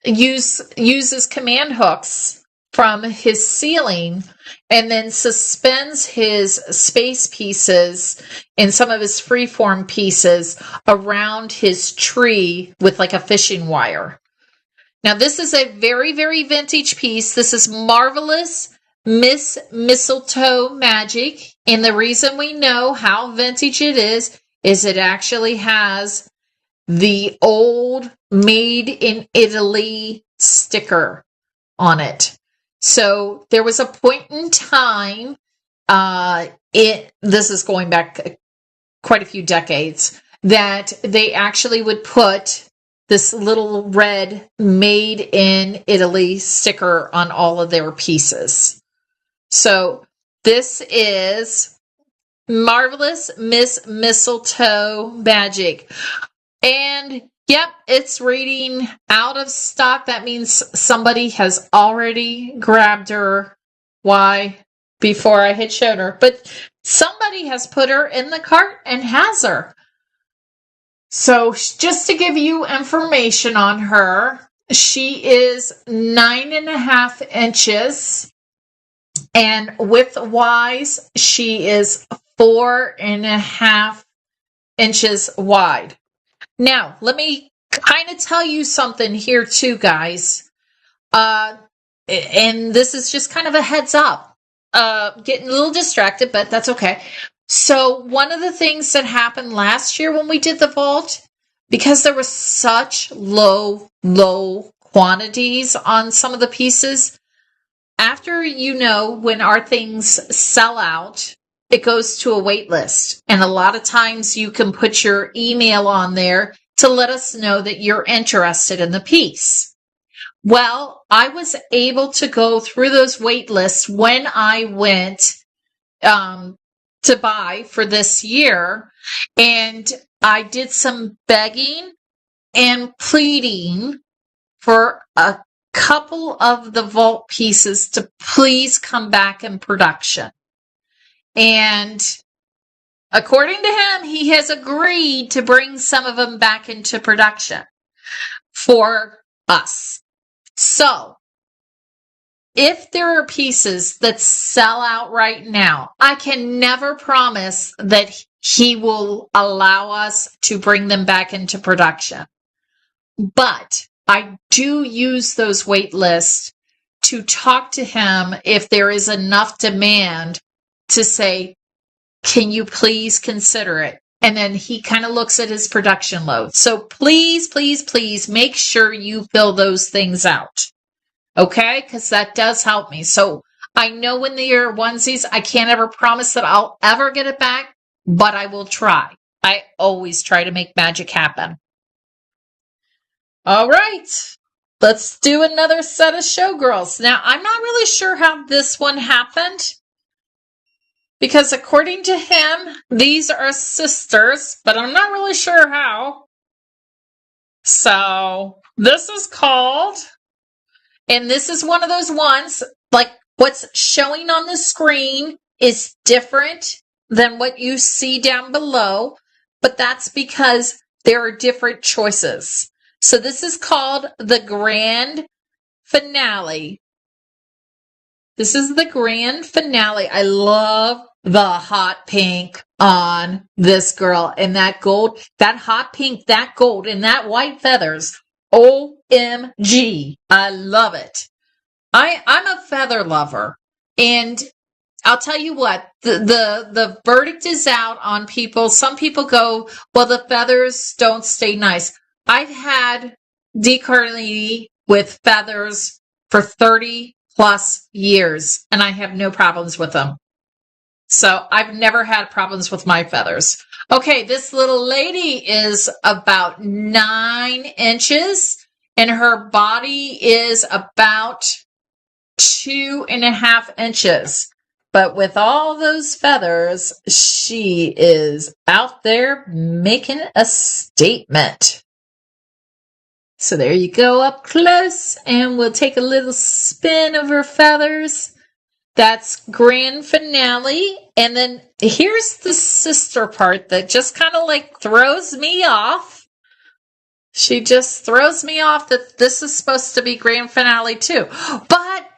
uses command hooks from his ceiling and then suspends his space pieces and some of his freeform pieces around his tree with like a fishing wire. Now this is a very, very vintage piece. This is Marvelous Miss Mistletoe Magic. And the reason we know how vintage it is it actually has the old Made in Italy sticker on it. So there was a point in time, this is going back quite a few decades, that they actually would put this little red Made in Italy sticker on all of their pieces. So this is Marvelous Miss Mistletoe Magic. And yep, it's reading out of stock. That means somebody has already grabbed her. Why? Before I had showed her. But somebody has put her in the cart and has her. So just to give you information on her, she is 9.5 inches. And width-wise, she is 4.5 inches wide. Now, let me kind of tell you something here too, guys. And this is just kind of a heads up. Getting a little distracted, but that's okay. So one of the things that happened last year when we did the vault, because there was such low quantities on some of the pieces, after, when our things sell out, it goes to a wait list. And a lot of times you can put your email on there to let us know that you're interested in the piece. Well, I was able to go through those wait lists when I went to buy for this year. And I did some begging and pleading for a couple of the vault pieces to please come back in production. And according to him, he has agreed to bring some of them back into production for us. So if there are pieces that sell out right now, I can never promise that he will allow us to bring them back into production. But I do use those wait lists to talk to him if there is enough demand to say, can you please consider it? And then he kind of looks at his production load. So please, please, please make sure you fill those things out. Okay? Because that does help me. So I know when they are onesies, I can't ever promise that I'll ever get it back, but I will try. I always try to make magic happen. All right. Let's do another set of showgirls. Now, I'm not really sure how this one happened, because according to him, these are sisters, but I'm not really sure how. So this is called, and this is one of those ones, like what's showing on the screen is different than what you see down below, but that's because there are different choices. So this is called the grand finale. This is the grand finale. I love the hot pink on this girl, and that gold, that hot pink, that gold, and that white feathers. OMG. I love it. I'm a feather lover, and I'll tell you what, the verdict is out on people. Some people go, well, the feathers don't stay nice. I've had Carlini with feathers for 30 plus years, and I have no problems with them. So I've never had problems with my feathers. Okay, this little lady is about 9 inches, and her body is about 2.5 inches. But with all those feathers, she is out there making a statement. So there you go, up close, and we'll take a little spin of her feathers. That's grand finale. And then here's the sister part that just kind of like throws me off. She just throws me off that this is supposed to be grand finale too. But,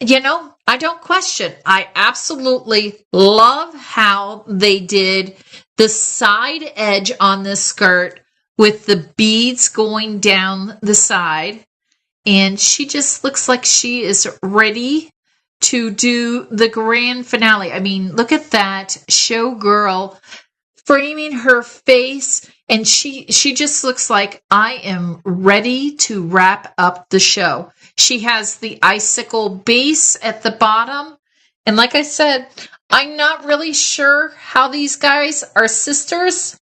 you know, I don't question. I absolutely love how they did the side edge on this skirt with the beads going down the side. And she just looks like she is ready to do the grand finale. I mean, look at that showgirl framing her face. And she just looks like, I am ready to wrap up the show. She has the icicle base at the bottom. And like I said, I'm not really sure how these guys are sisters,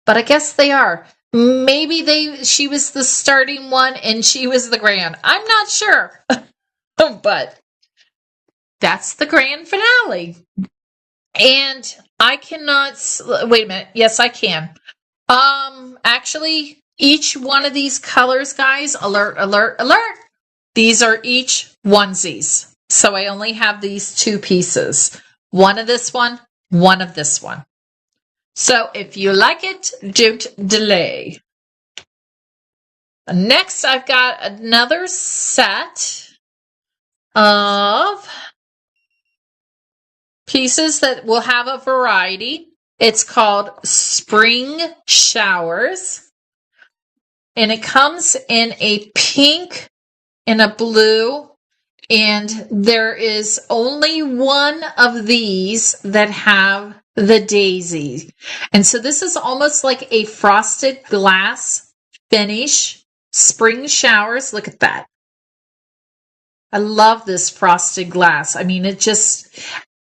but I guess they are. Maybe she was the starting one and she was the grand. I'm not sure. But that's the grand finale. And I cannot, wait a minute. Yes, I can. Actually, each one of these colors, guys, alert, alert, alert. These are each onesies. So I only have these 2 pieces. One of this one of this one. So if you like it, don't delay. Next, I've got another set of pieces that will have a variety. It's called Spring Showers. And it comes in a pink and a blue. And there is only one of these that have the daisy. And so this is almost like a frosted glass finish. Spring showers. Look at that. I love this frosted glass. I mean, it just,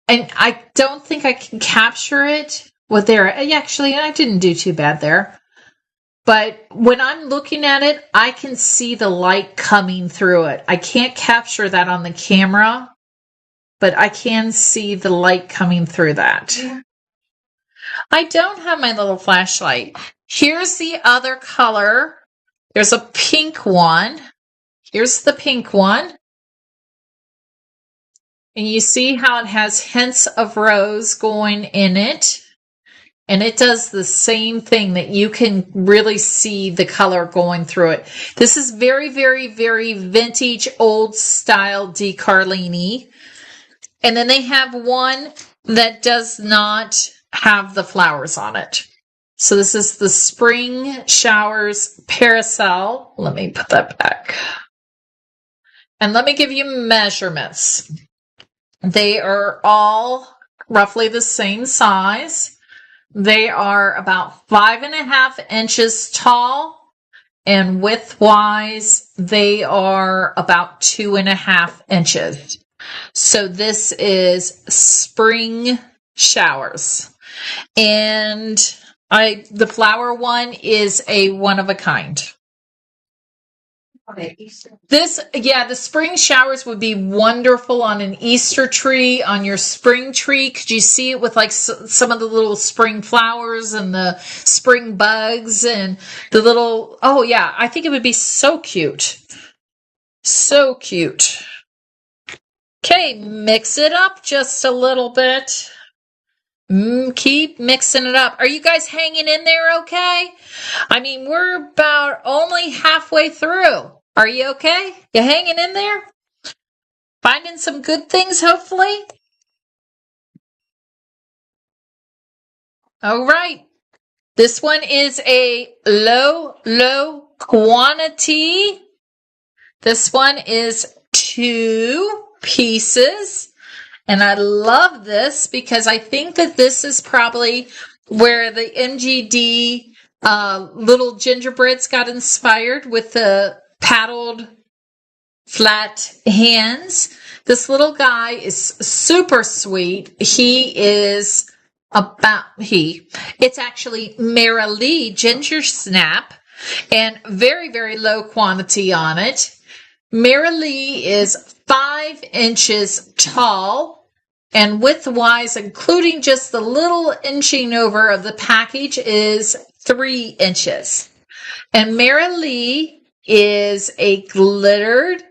and I don't think I can capture it with there. Actually, I didn't do too bad there. But when I'm looking at it, I can see the light coming through it. I can't capture that on the camera, but I can see the light coming through that. Yeah. I don't have my little flashlight. Here's the other color. There's a pink one. Here's the pink one. And you see how it has hints of rose going in it. And it does the same thing that you can really see the color going through it. This is very, very, very vintage, old style Di Carlini. And then they have one that does not have the flowers on it. So this is the Spring Showers Parasol. Let me put that back. And let me give you measurements. They are all roughly the same size. They are about 5.5 inches tall, and width-wise, they are about 2.5 inches. So this is Spring Showers. And the flower one is a one of a kind. Okay, the spring showers would be wonderful on an Easter tree, on your spring tree. Could you see it with like some of the little spring flowers and the spring bugs and the little, oh yeah, I think it would be so cute. So cute. Okay, mix it up just a little bit. Keep mixing it up. Are you guys hanging in there okay? I mean, we're about only halfway through. Are you okay? You hanging in there? Finding some good things, hopefully? All right. This one is a low quantity. This one is 2 pieces. And I love this because I think that this is probably where the MGD little gingerbreads got inspired, with the paddled flat hands. This little guy is super sweet. It's actually Mary Lee Ginger Snap, and very, very low quantity on it. Mary Lee is 5 inches tall, and width-wise, including just the little inching over of the package, is 3 inches. And Mary Lee is a glittered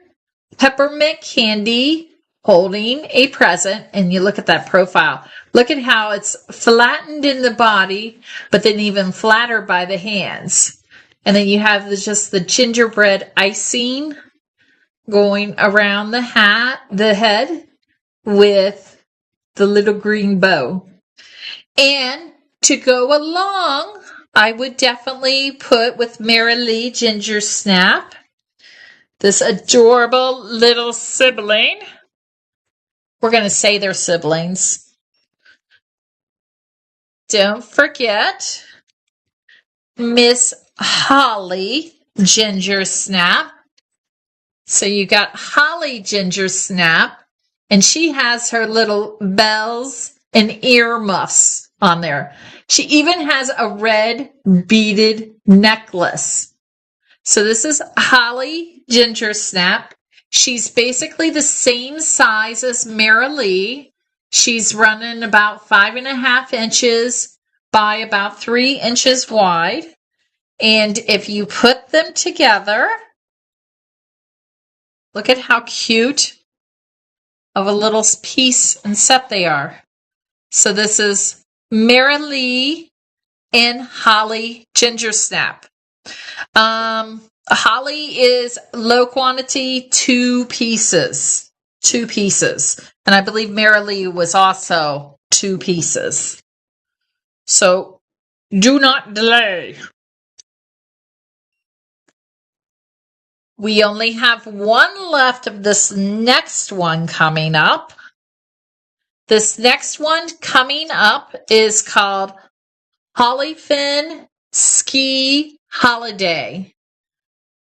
peppermint candy holding a present. And you look at that profile. Look at how it's flattened in the body, but then even flatter by the hands. And then you have just the gingerbread icing going around the head with the little green bow. And to go along, I would definitely put with Mary Lee Ginger Snap, this adorable little sibling. We're going to say they're siblings. Don't forget Miss Holly Ginger Snap. So you got Holly Ginger Snap, and she has her little bells and earmuffs on there. She even has a red beaded necklace. So this is Holly Ginger Snap. She's basically the same size as Mary Lee. She's running about 5.5 inches by about 3 inches wide. And if you put them together, look at how cute of a little piece and set they are. So this is Mary Lee and Holly Ginger Snap. Holly is low quantity, 2 pieces. 2 pieces. And I believe Mary Lee was also 2 pieces. So do not delay. We only have one left of this next one coming up. This next one coming up is called Holly Finn Ski Holiday.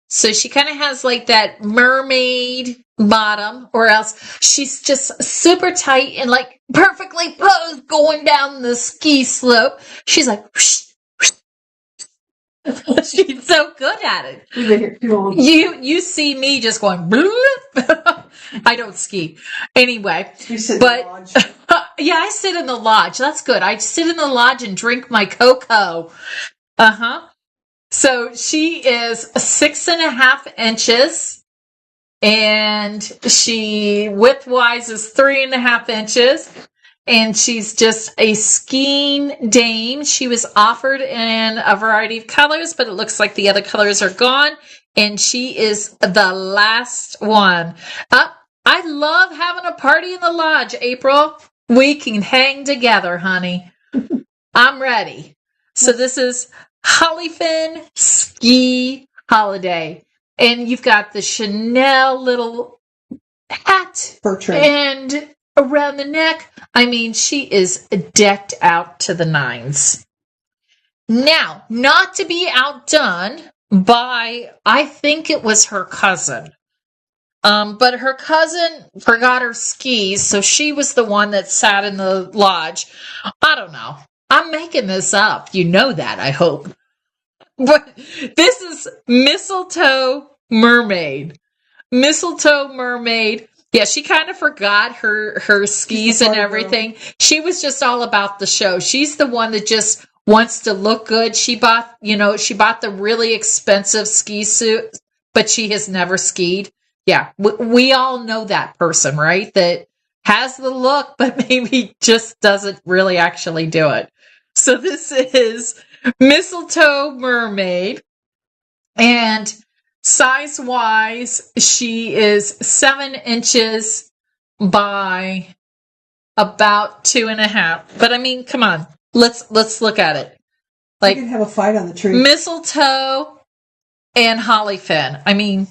So she kind of has like that mermaid bottom, or else she's just super tight and like perfectly posed going down the ski slope. She's like, whoosh, whoosh. She's so good at it. You see me just going, bloop. I don't ski. Anyway, you sit in the lodge. Yeah, I sit in the lodge. That's good. I sit in the lodge and drink my cocoa. So she is 6.5 inches, and she width-wise is 3.5 inches. and she's just a skiing dame. She was offered in a variety of colors, but it looks like the other colors are gone, and she is the last one. I love having a party in the lodge, April. We can hang together, honey. I'm ready. So this is Hollyfin Ski Holiday. And you've got the Chanel little hat and around the neck. I mean, she is decked out to the nines. Now, not to be outdone by, I think it was her cousin. But her cousin forgot her skis, so she was the one that sat in the lodge. I don't know. I'm making this up. You know that, I hope. But this is Mistletoe Mermaid. Mistletoe Mermaid. Yeah, she kind of forgot her skis and everything. She was just all about the show. She's the one that just wants to look good. She bought the really expensive ski suit, but she has never skied. Yeah, we all know that person, right? That has the look, but maybe just doesn't really actually do it. So this is Mistletoe Mermaid. And size-wise, she is 7 inches by about 2.5. But I mean, come on, let's look at it. Like, you can have a fight on the tree. Mistletoe and Hollyfin. I mean,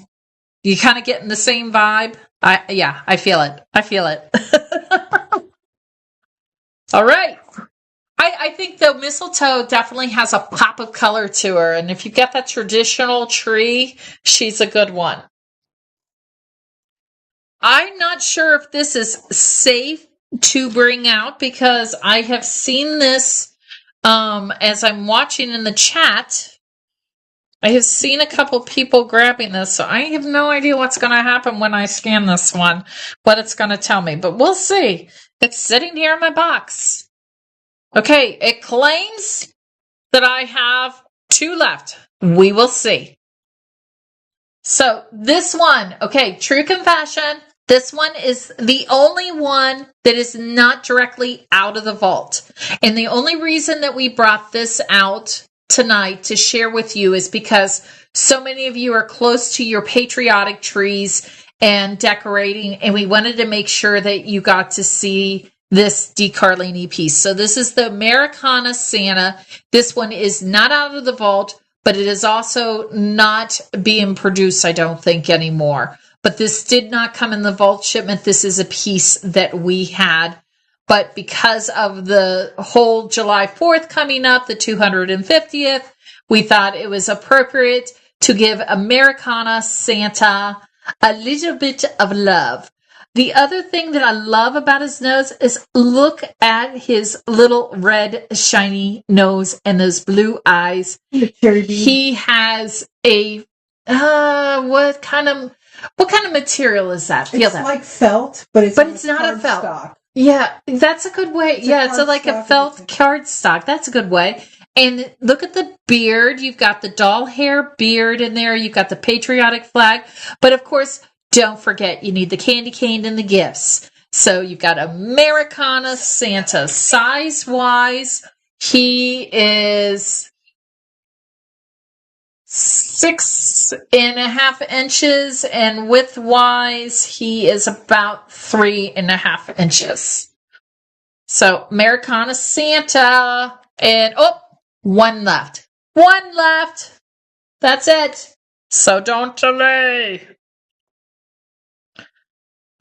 you kind of getting the same vibe. I feel it. All right. I think the mistletoe definitely has a pop of color to her. And if you get that traditional tree, she's a good one. I'm not sure if this is safe to bring out because I have seen this as I'm watching in the chat. I have seen a couple people grabbing this, so I have no idea what's going to happen when I scan this one, what it's going to tell me. But we'll see. It's sitting here in my box. Okay, it claims that I have 2 left. We will see. So this one, okay, true confession, this one is the only one that is not directly out of the vault. And the only reason that we brought this out tonight to share with you is because so many of you are close to your patriotic trees and decorating, and we wanted to make sure that you got to see this Carlini piece. So this is the Americana Santa. This one is not out of the vault, but it is also not being produced, I don't think, anymore. But this did not come in the vault shipment. This is a piece that we had. But because of the whole July 4th coming up, the 250th, we thought it was appropriate to give Americana Santa a little bit of love. The other thing that I love about his nose is look at his little red shiny nose and those blue eyes. He has a what kind of material is that? It's like felt, but it's not a felt. Stock. Yeah, that's a good way. It's like a felt cardstock. That's a good way. And look at the beard. You've got the doll hair beard in there. You've got the patriotic flag. But of course, don't forget, you need the candy cane and the gifts. So you've got Americana Santa. Size-wise, he is 6.5 inches, and width-wise, he is about 3.5 inches. So Americana Santa, and one left. One left. That's it. So don't delay.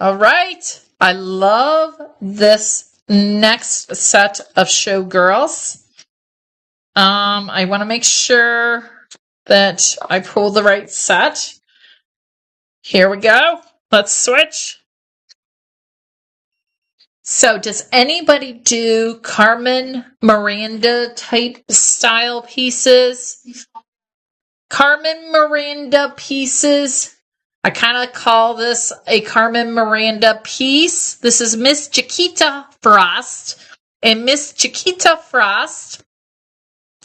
All right. I love this next set of showgirls. I want to make sure that I pull the right set. Here we go. Let's switch. So does anybody do Carmen Miranda type style pieces? Carmen Miranda pieces. I kind of call this a Carmen Miranda piece. This is Miss Chiquita Frost. And Miss Chiquita Frost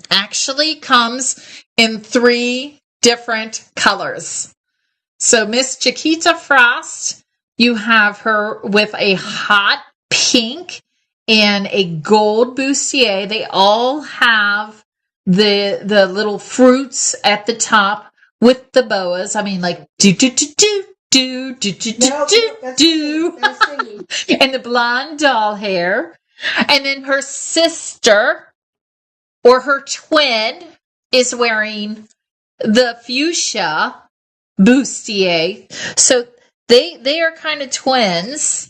actually comes in 3 different colors. So Miss Chiquita Frost, you have her with a hot pink and a gold bustier. They all have the little fruits at the top with the boas. I mean, like do do do do do do do do do, and the blonde doll hair. And then her sister or her twin is wearing the fuchsia bustier. So they are kind of twins.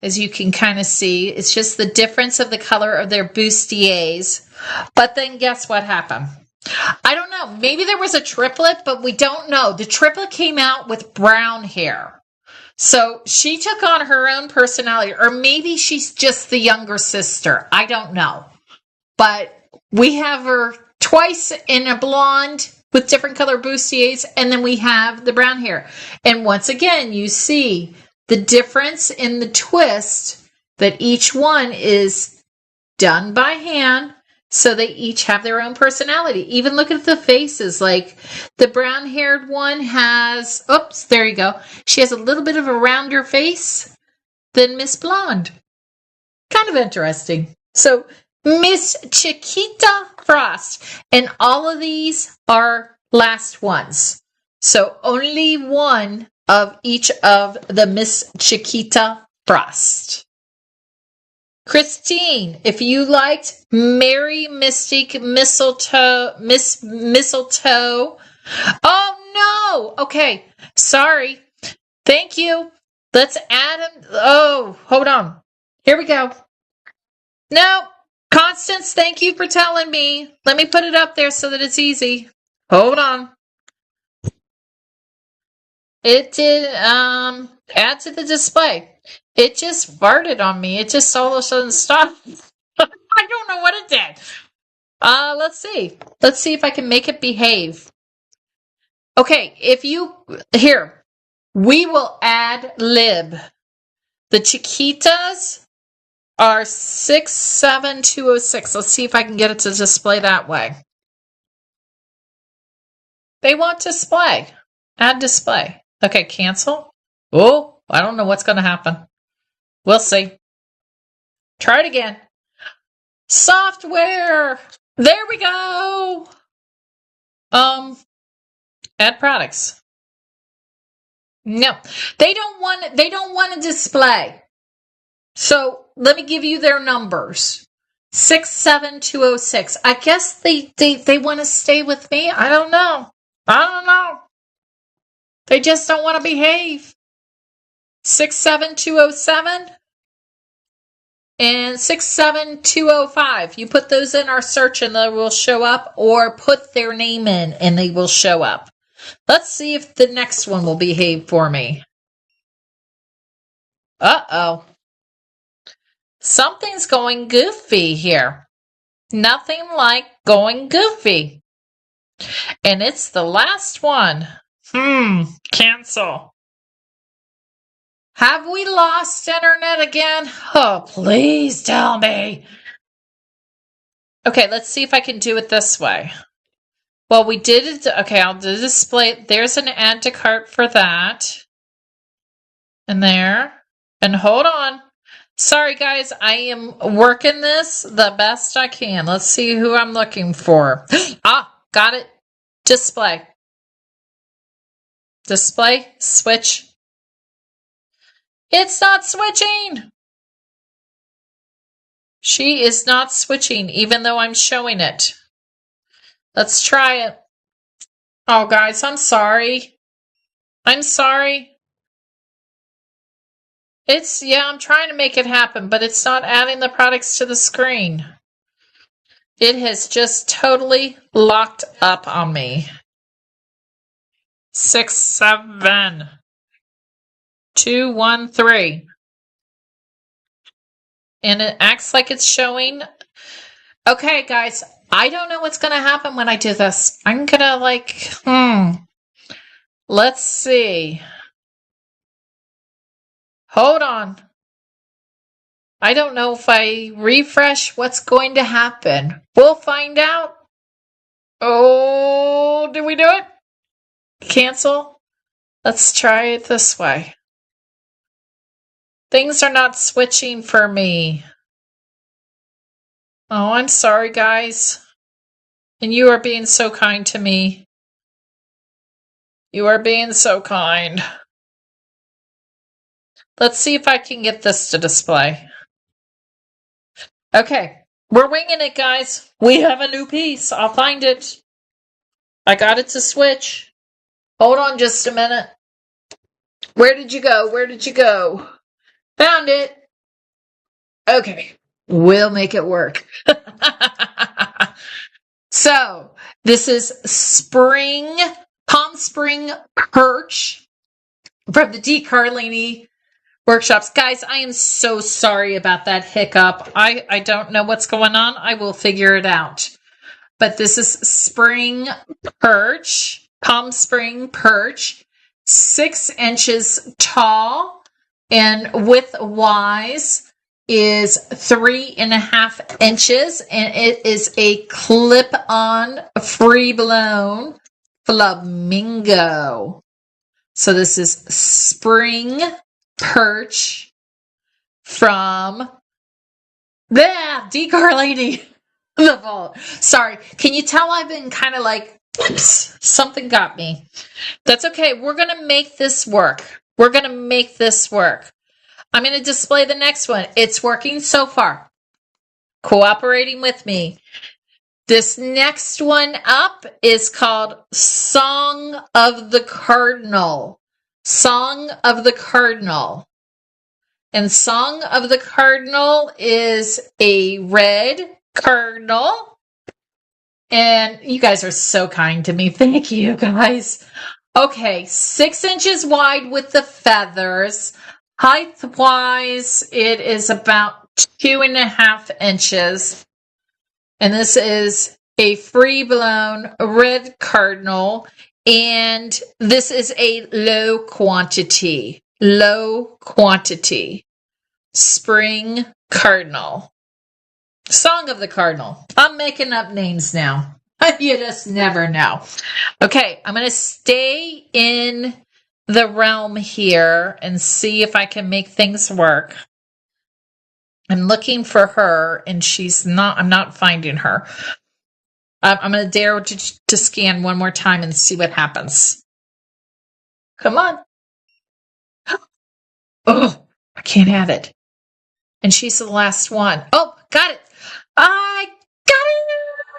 As you can kind of see, it's just the difference of the color of their bustiers. But then guess what happened? I don't know. Maybe there was a triplet, but we don't know. The triplet came out with brown hair. So she took on her own personality, or maybe she's just the younger sister. I don't know. But we have her twice in a blonde with different color bustiers, and then we have the brown hair. And once again, you see the difference in the twist that each one is done by hand, so they each have their own personality. Even look at the faces. Like the brown-haired one has, oops, there you go. She has a little bit of a rounder face than Miss Blonde. Kind of interesting. So Miss Chiquita Frost. And all of these are last ones. So only one of each of the Miss Chiquita Frost. Christine, if you liked Merry Mystic Mistletoe, Miss Mistletoe. Oh no! Okay, sorry. Thank you. Let's add them. Oh, hold on. Here we go. No, Constance, thank you for telling me. Let me put it up there so that it's easy. Hold on. It did add to the display. It just farted on me. It just all of a sudden stopped. I don't know what it did. Let's see. Let's see if I can make it behave. Okay, here, we will add lib. The Chiquitas are 67206. Let's see if I can get it to display that way. They want display. Add display. Okay, cancel. Oh, I don't know what's going to happen. We'll see. Try it again. Software. There we go. Add products. No, they don't want a display. So let me give you their numbers. 67206. I guess they want to stay with me. I don't know. They just don't want to behave. 67207 and 67205. You put those in our search and they will show up, or put their name in and they will show up. Let's see if the next one will behave for me. Uh-oh. Something's going goofy here. Nothing like going goofy. And it's the last one. Cancel. Have we lost internet again? Oh, please tell me. Okay, let's see if I can do it this way. Well, we did it. Okay, I'll do display. There's an add to cart for that. And there. And hold on. Sorry, guys. I am working this the best I can. Let's see who I'm looking for. Got it. Display. Display. Switch. It's not switching. She is not switching, even though I'm showing it. Let's try it. Oh, guys, I'm sorry. I'm sorry. I'm trying to make it happen, but it's not adding the products to the screen. It has just totally locked up on me. 67213. And it acts like it's showing. Okay, guys, I don't know what's going to happen when I do this. I'm going to let's see. Hold on. I don't know if I refresh what's going to happen. We'll find out. Oh, did we do it? Cancel. Let's try it this way. Things are not switching for me. Oh, I'm sorry, guys. And you are being so kind to me. You are being so kind. Let's see if I can get this to display. Okay, we're winging it, guys. We have a new piece. I'll find it. I got it to switch. Hold on just a minute. Where did you go? Where did you go? Found it. Okay, we'll make it work. So, this is Palm Spring Perch from the D. Carlini workshops. Guys, I am so sorry about that hiccup. I don't know what's going on. I will figure it out. But this is Spring Perch, Palm Spring Perch, 6 inches tall, and width-wise is 3.5 inches, and it is a clip-on, free-blown flamingo. So this is Spring Perch from D. Carlini, the vault. Sorry, can you tell I've been kind of like, oops, something got me. That's okay. We're going to make this work. We're going to make this work. I'm going to display the next one. It's working so far. Cooperating with me. This next one up is called Song of the Cardinal. Song of the Cardinal. And Song of the Cardinal is a red cardinal. And you guys are so kind to me. Thank you, guys. Okay, 6 inches wide with the feathers. Height-wise, it is about 2.5 inches. And this is a free-blown red cardinal. And this is a low quantity. Low quantity. Spring cardinal. Song of the Cardinal. I'm making up names now. You just never know. Okay, I'm going to stay in the realm here and see if I can make things work. I'm looking for her, and I'm not finding her. I'm going to dare to scan one more time and see what happens. Come on. Oh, I can't have it. And she's the last one. Oh, got it. I got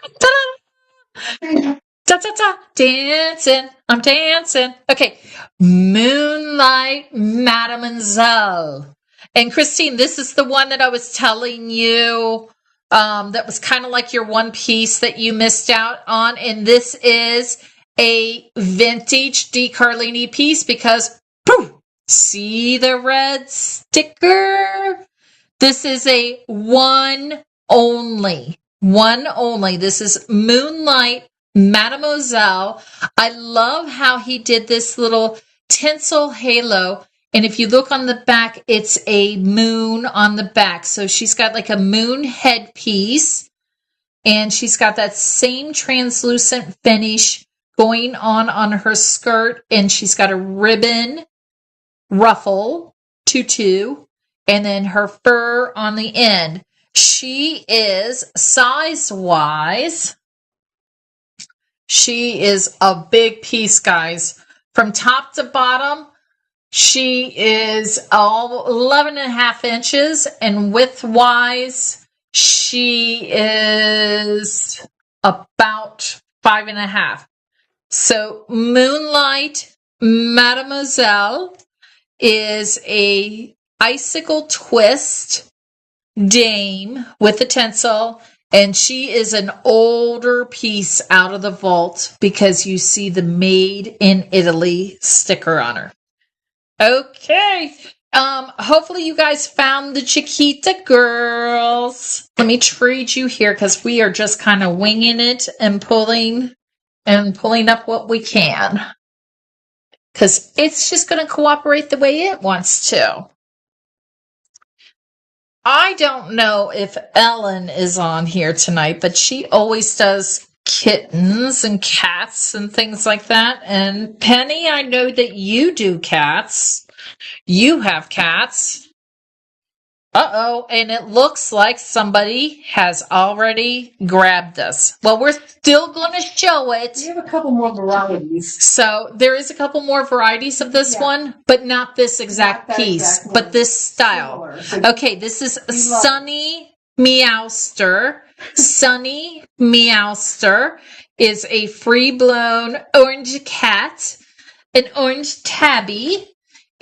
it. Ta-da. Ta-ta-ta. Dancing. I'm dancing. Okay. Moonlight Mademoiselle. And Christine, this is the one that I was telling you that was kind of like your one piece that you missed out on. And this is a vintage D. Carlini piece because, poof, see the red sticker? This is a one only. This is Moonlight Mademoiselle. I love how he did this little tinsel halo. And if you look on the back, it's a moon on the back. So she's got like a moon headpiece. And she's got that same translucent finish going on her skirt. And she's got a ribbon ruffle, tutu. And then her fur on the end. She is size-wise. She is a big piece, guys. From top to bottom, she is 11.5 inches. And width-wise, she is about 5.5. So Moonlight Mademoiselle is a icicle twist dame with a tinsel, and she is an older piece out of the vault because you see the Made in Italy sticker on her. Okay, hopefully you guys found the Chiquita girls. Let me trade you here because we are just kind of winging it and pulling up what we can because it's just going to cooperate the way it wants to. I don't know if Ellen is on here tonight, but she always does kittens and cats and things like that. And Penny, I know that you do cats. You have cats. Uh-oh, and it looks like somebody has already grabbed this. Well, we're still going to show it. We have a couple more varieties. So there is a couple more varieties of this one, but not this exact piece, but this style. Okay, this is Sunny Meowster. Sunny Meowster is a free-blown orange cat, an orange tabby,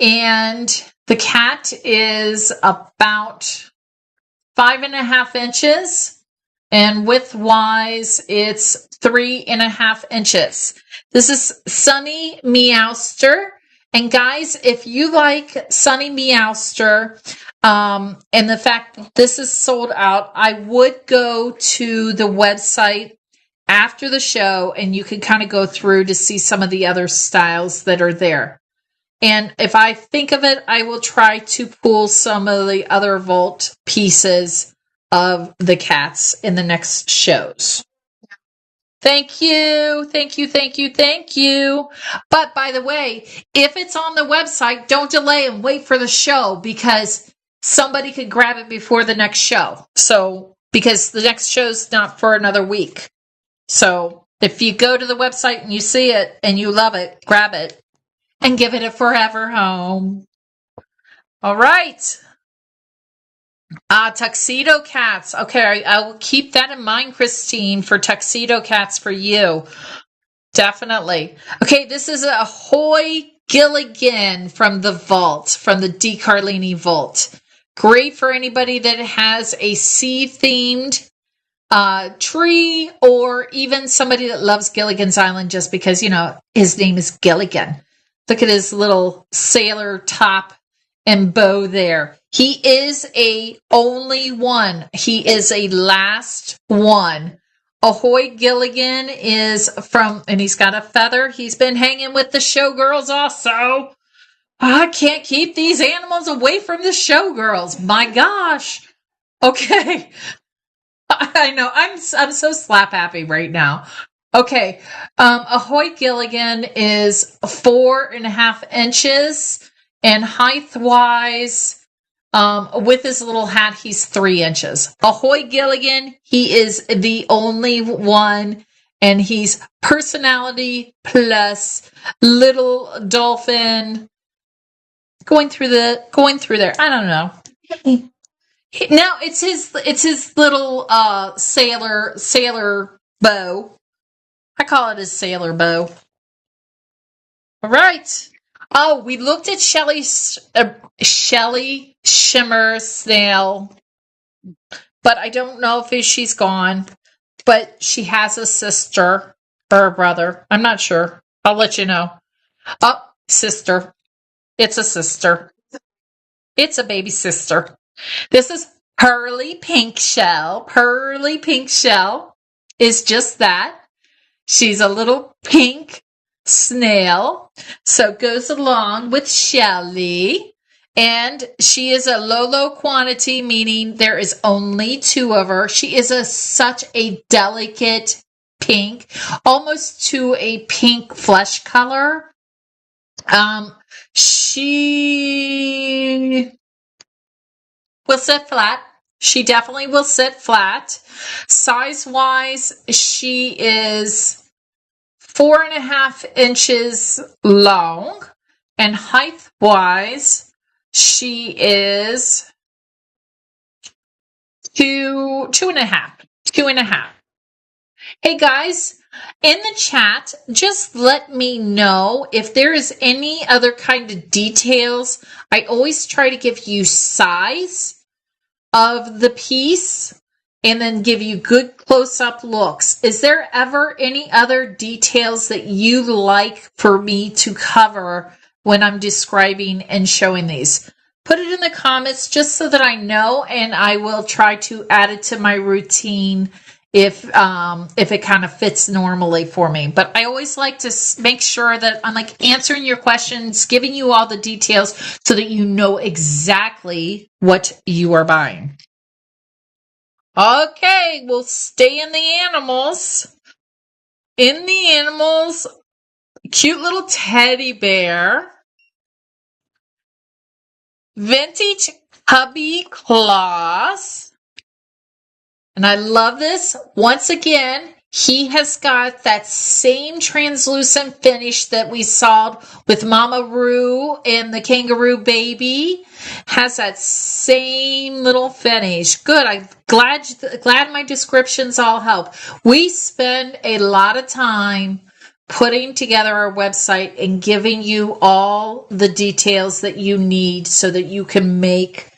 and the cat is about 5.5 inches, and width-wise, it's 3.5 inches. This is Sunny Meowster. And guys, if you like Sunny Meowster, and the fact that this is sold out, I would go to the website after the show, and you can kind of go through to see some of the other styles that are there. And if I think of it, I will try to pull some of the other vault pieces of the cats in the next shows. Thank you. Thank you. Thank you. Thank you. But by the way, if it's on the website, don't delay and wait for the show, because somebody could grab it before the next show. So, because the next show's not for another week. So if you go to the website and you see it and you love it, grab it. And give it a forever home. All right. Tuxedo cats. Okay, I will keep that in mind, Christine, for tuxedo cats for you. Definitely. Okay, this is a Hoy Gilligan from the vault, from the D. Carlini vault. Great for anybody that has a sea-themed tree, or even somebody that loves Gilligan's Island just because, his name is Gilligan. Look at his little sailor top and bow there. He is a only one. He is a last one. Ahoy Gilligan is from, and he's got a feather. He's been hanging with the showgirls also. I can't keep these animals away from the showgirls. My gosh. Okay. I know. I'm so slap happy right now. Okay, Ahoy Gilligan is 4.5 inches, and height-wise, with his little hat, he's 3 inches. Ahoy Gilligan, he is the only one, and he's personality plus little dolphin going through there. I don't know. Now it's his little sailor bow. I call it his sailor bow. All right. Oh, we looked at Shelly Shimmer Snail, but I don't know if she's gone. But she has a sister or a brother. I'm not sure. I'll let you know. Oh, sister. It's a sister. It's a baby sister. This is Pearly Pink Shell. Pearly Pink Shell is just that. She's a little pink snail, so it goes along with Shelly. And she is a low quantity, meaning there is only 2 of her. She is such a delicate pink, almost to a pink flesh color. She will sit flat. She definitely will sit flat. Size-wise, she is 4.5 inches long, and height-wise, she is 2.5. Hey guys, in the chat, just let me know if there is any other kind of details. I always try to give you size of the piece and then give you good close-up looks. Is there ever any other details that you like for me to cover when I'm describing and showing these? Put it in the comments just so that I know, and I will try to add it to my routine if it kind of fits normally for me. But I always like to make sure that I'm answering your questions, giving you all the details so that you know exactly what you are buying. Okay, we'll stay in the animals. In the animals, cute little teddy bear. Vintage Hubby Claus. And I love this. Once again, he has got that same translucent finish that we saw with Mama Roo and the kangaroo baby. Has that same little finish. Good. I'm glad my descriptions all help. We spend a lot of time putting together our website and giving you all the details that you need so that you can make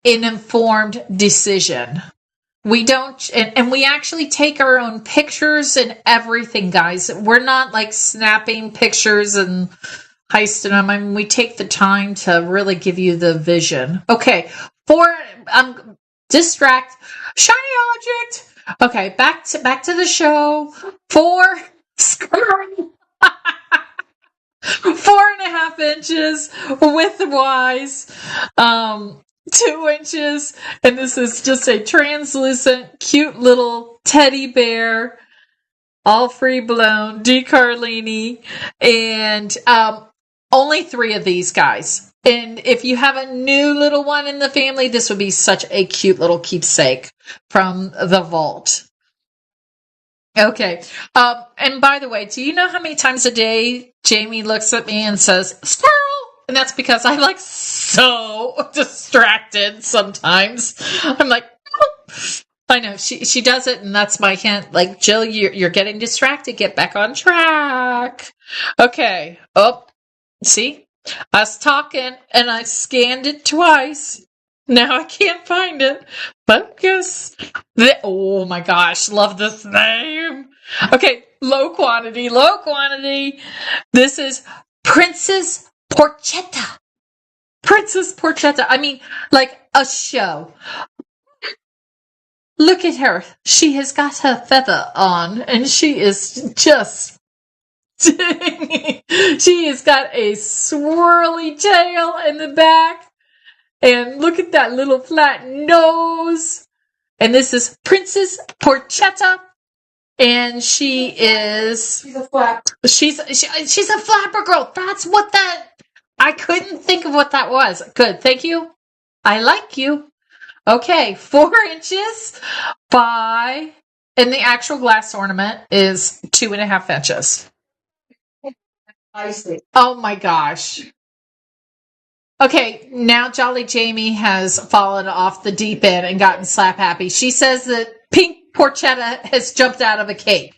an informed decision. We don't, and we actually take our own pictures and everything, guys. We're not like snapping pictures and heisting them. I mean, we take the time to really give you the vision. Okay, distract, shiny object. Okay, back to the show. 4.5 inches width-wise. 2 inches, and this is just a translucent, cute little teddy bear, all free blown, D. Carlini, and only 3 of these guys. And if you have a new little one in the family, this would be such a cute little keepsake from the vault. Okay, and by the way, do you know how many times a day Jamie looks at me and says, "Squirrel"? And that's because I'm like so distracted sometimes. I'm like, oh. I know she does it, and that's my hint. Like, Jill, you're getting distracted. Get back on track. Okay. Oh, see, us talking, and I scanned it twice. Now I can't find it. Focus. Oh my gosh, love this name. Okay, low quantity. This is Princess Porchetta. Princess Porchetta. I mean, like a show. Look at her. She has got her feather on, and she is just... she has got a swirly tail in the back. And look at that little flat nose. And this is Princess Porchetta. And she is... She's a flapper girl. That's what that... I couldn't think of what that was. Good. Thank you. I like you. Okay. 4 inches by... And the actual glass ornament is 2.5 inches. I see. Oh my gosh. Okay, now Jolly Jamie has fallen off the deep end and gotten slap happy. She says that pink Porchetta has jumped out of a cake.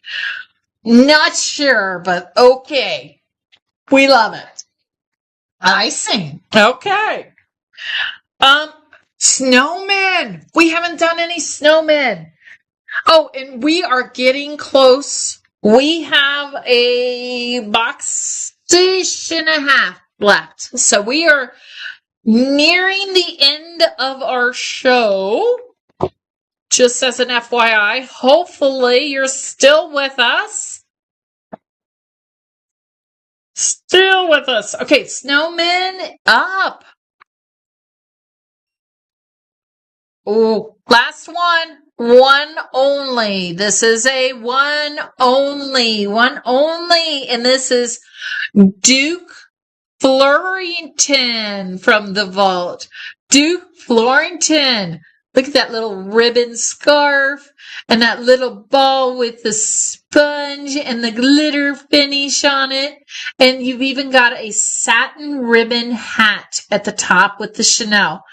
Not sure, but okay. We love it. I sing. Okay. Snowmen. We haven't done any snowmen. Oh, and we are getting close. We have a box-ish and a half left. So we are nearing the end of our show. Just as an FYI, hopefully you're still with us. Still with us. Okay, snowmen up. Oh, last one. One only. This is a one only. And this is Duke Florington from the vault. Duke Florington. Look at that little ribbon scarf and that little ball with the sponge and the glitter finish on it. And you've even got a satin ribbon hat at the top with the Chanel.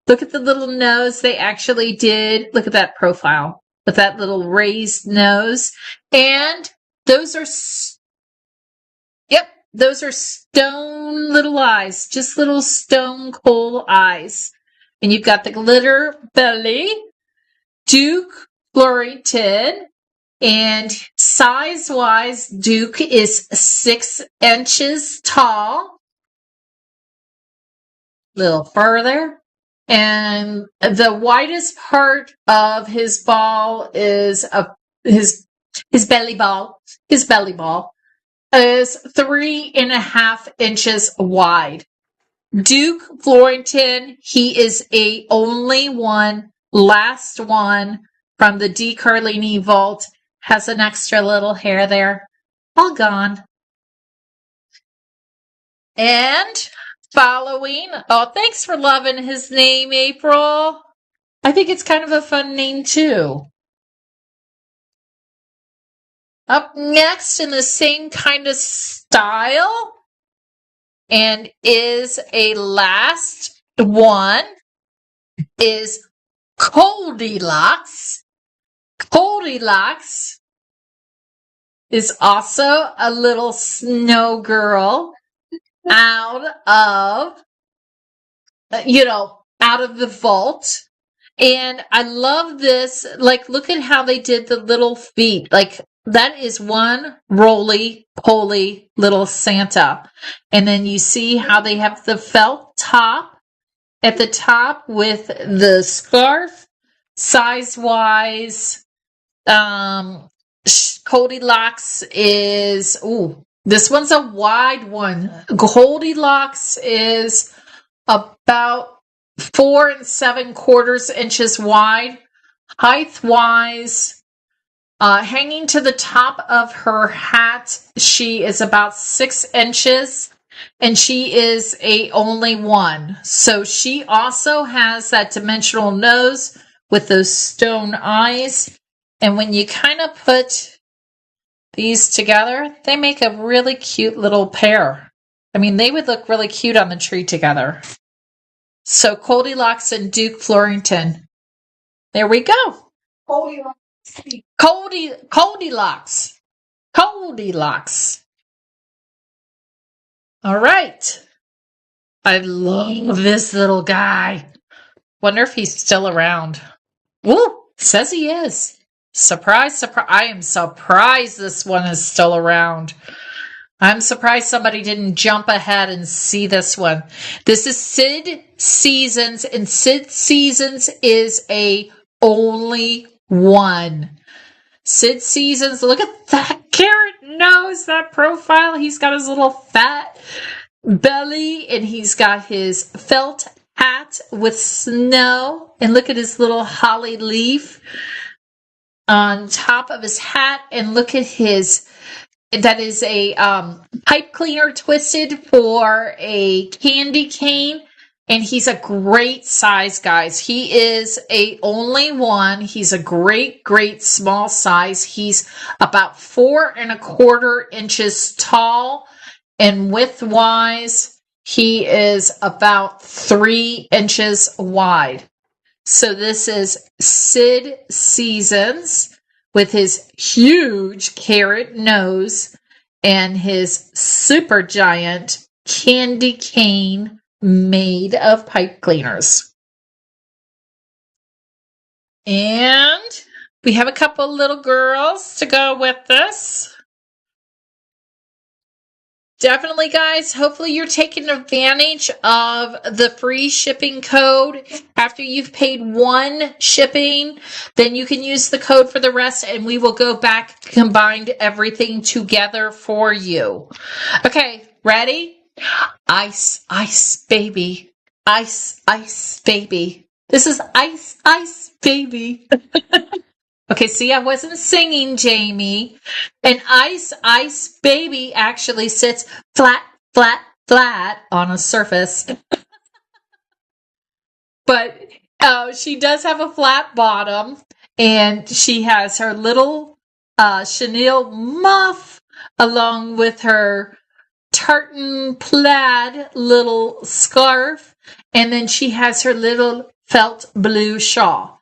Look at the little nose they actually did. Look at that profile with that little raised nose. And those are stone little eyes, just little stone cold eyes. And you've got the glitter belly, Duke Florington, and size-wise, Duke is 6 inches tall. A little further. And the widest part of his ball is his belly ball. His belly ball is 3.5 inches wide. Duke Florington, he is a only one, last one from the D. Carlini vault, has an extra little hair there, all gone. And Following. Oh, thanks for loving his name, April. I think it's kind of a fun name, too. Up next in the same kind of style and is a last one is Goldilocks. Goldilocks is also a little snow girl out of the vault. And I love this. Like, look at how they did the little feet. Like, that is one roly-poly little Santa. And then you see how they have the felt top at the top with the scarf size-wise. Goldilocks is, this one's a wide one. Goldilocks is about 4 7/4 inches wide. Height-wise, hanging to the top of her hat, she is about 6 inches, and she is a only one. So she also has that dimensional nose with those stone eyes. And when you kind of put these together, they make a really cute little pair. I mean, they would look really cute on the tree together. So Goldilocks and Duke Florington. There we go. Goldilocks. All right. I love this little guy. Wonder if he's still around. Woo! Says he is. Surprise, surprise. I am surprised this one is still around. I'm surprised somebody didn't jump ahead and see this one. This is Sid Seasons, and Sid Seasons is a only one. Sid Seasons, look at that carrot nose, that profile. He's got his little fat belly, and he's got his felt hat with snow. And look at his little holly leaf on top of his hat. And look at that is a pipe cleaner twisted for a candy cane. And he's a great size, guys. He is a only one. He's a great, great small size. He's about 4 1/4 inches tall. And width-wise, he is about 3 inches wide. So this is Sid Seasons with his huge carrot nose and his super giant candy cane made of pipe cleaners. And we have a couple little girls to go with this. Definitely, guys, hopefully you're taking advantage of the free shipping code. After you've paid one shipping, then you can use the code for the rest, and we will go back, combined everything together for you. Okay, ready? Ice, ice, baby. Ice, ice, baby. This is ice, ice, baby. Okay, see, I wasn't singing, Jamie. And Ice, Ice Baby actually sits flat, flat, flat on a surface. But she does have a flat bottom, and she has her little chenille muff along with her tartan plaid little scarf, and then she has her little felt blue shawl.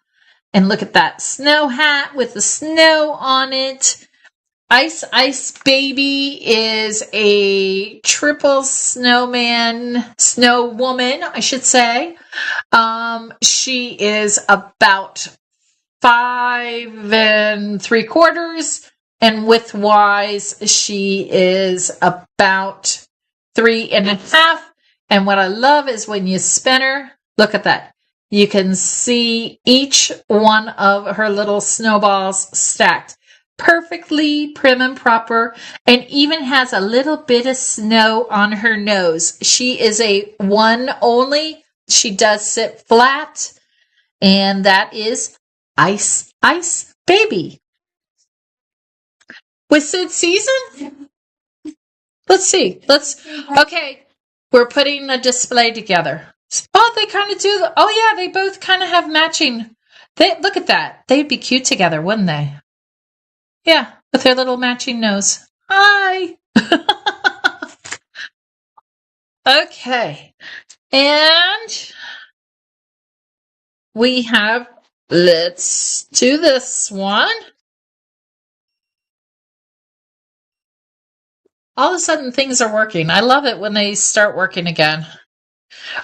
And look at that snow hat with the snow on it. Ice Ice Baby is a triple snow woman, I should say. She is about 5 3/4, and width-wise, she is about 3 1/2. And what I love is when you spin her, look at that. You can see each one of her little snowballs stacked perfectly prim and proper, and even has a little bit of snow on her nose. She is a one only. She does sit flat, and that is Ice Ice Baby. With Sid Season? Let's see. Okay. we're putting a display together. Oh, they kind of do. Oh, yeah, they both kind of have matching. Look at that. They'd be cute together, wouldn't they? Yeah, with their little matching nose. Hi. Okay. And we have, let's do this one. All of a sudden things are working. I love it when they start working again.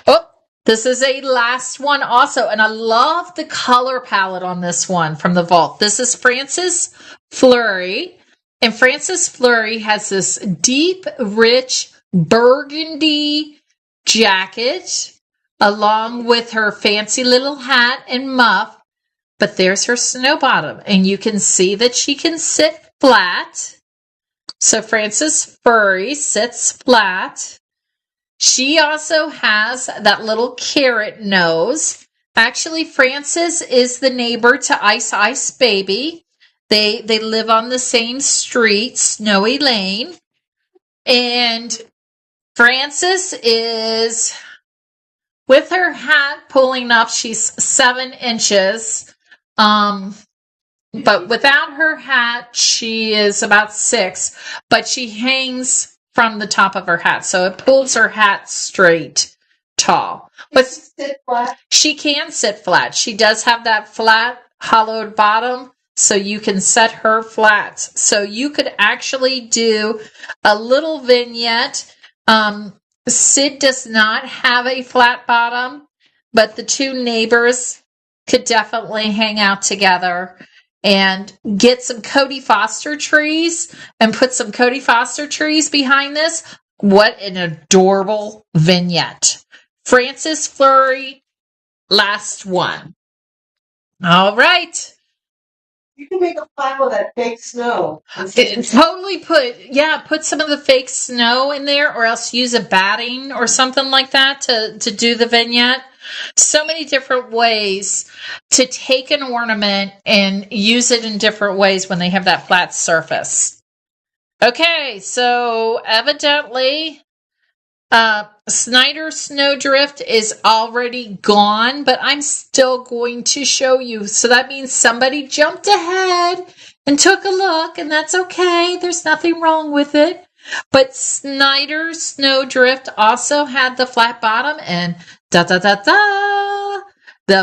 Oh, this is a last one also. And I love the color palette on this one from the vault. This is Frances Fleury. And Frances Fleury has this deep, rich burgundy jacket along with her fancy little hat and muff. But there's her snow bottom. And you can see that she can sit flat. So Frances Fleury sits flat. She also has that little carrot nose. Actually, Frances is the neighbor to Ice Ice Baby. They live on the same street, Snowy Lane. And Frances is, with her hat pulling up, she's 7 inches. But without her hat, she is about 6. But she hangs from the top of her hat, so it pulls her hat straight, tall. But she can sit flat. She does have that flat, hollowed bottom, so you can set her flat. So you could actually do a little vignette. Sid does not have a flat bottom, but the two neighbors could definitely hang out together and get some Cody Foster trees and put some Cody Foster trees behind this. What an adorable vignette. Frances Fleury, last one. All right. You can make a pile of that fake snow. Totally put some of the fake snow in there, or else use a batting or something like that to do the vignette. So many different ways to take an ornament and use it in different ways when they have that flat surface. Okay, so evidently Snyder Snowdrift is already gone, but I'm still going to show you. So that means somebody jumped ahead and took a look, and that's okay. There's nothing wrong with it. But Snyder Snowdrift also had the flat bottom and the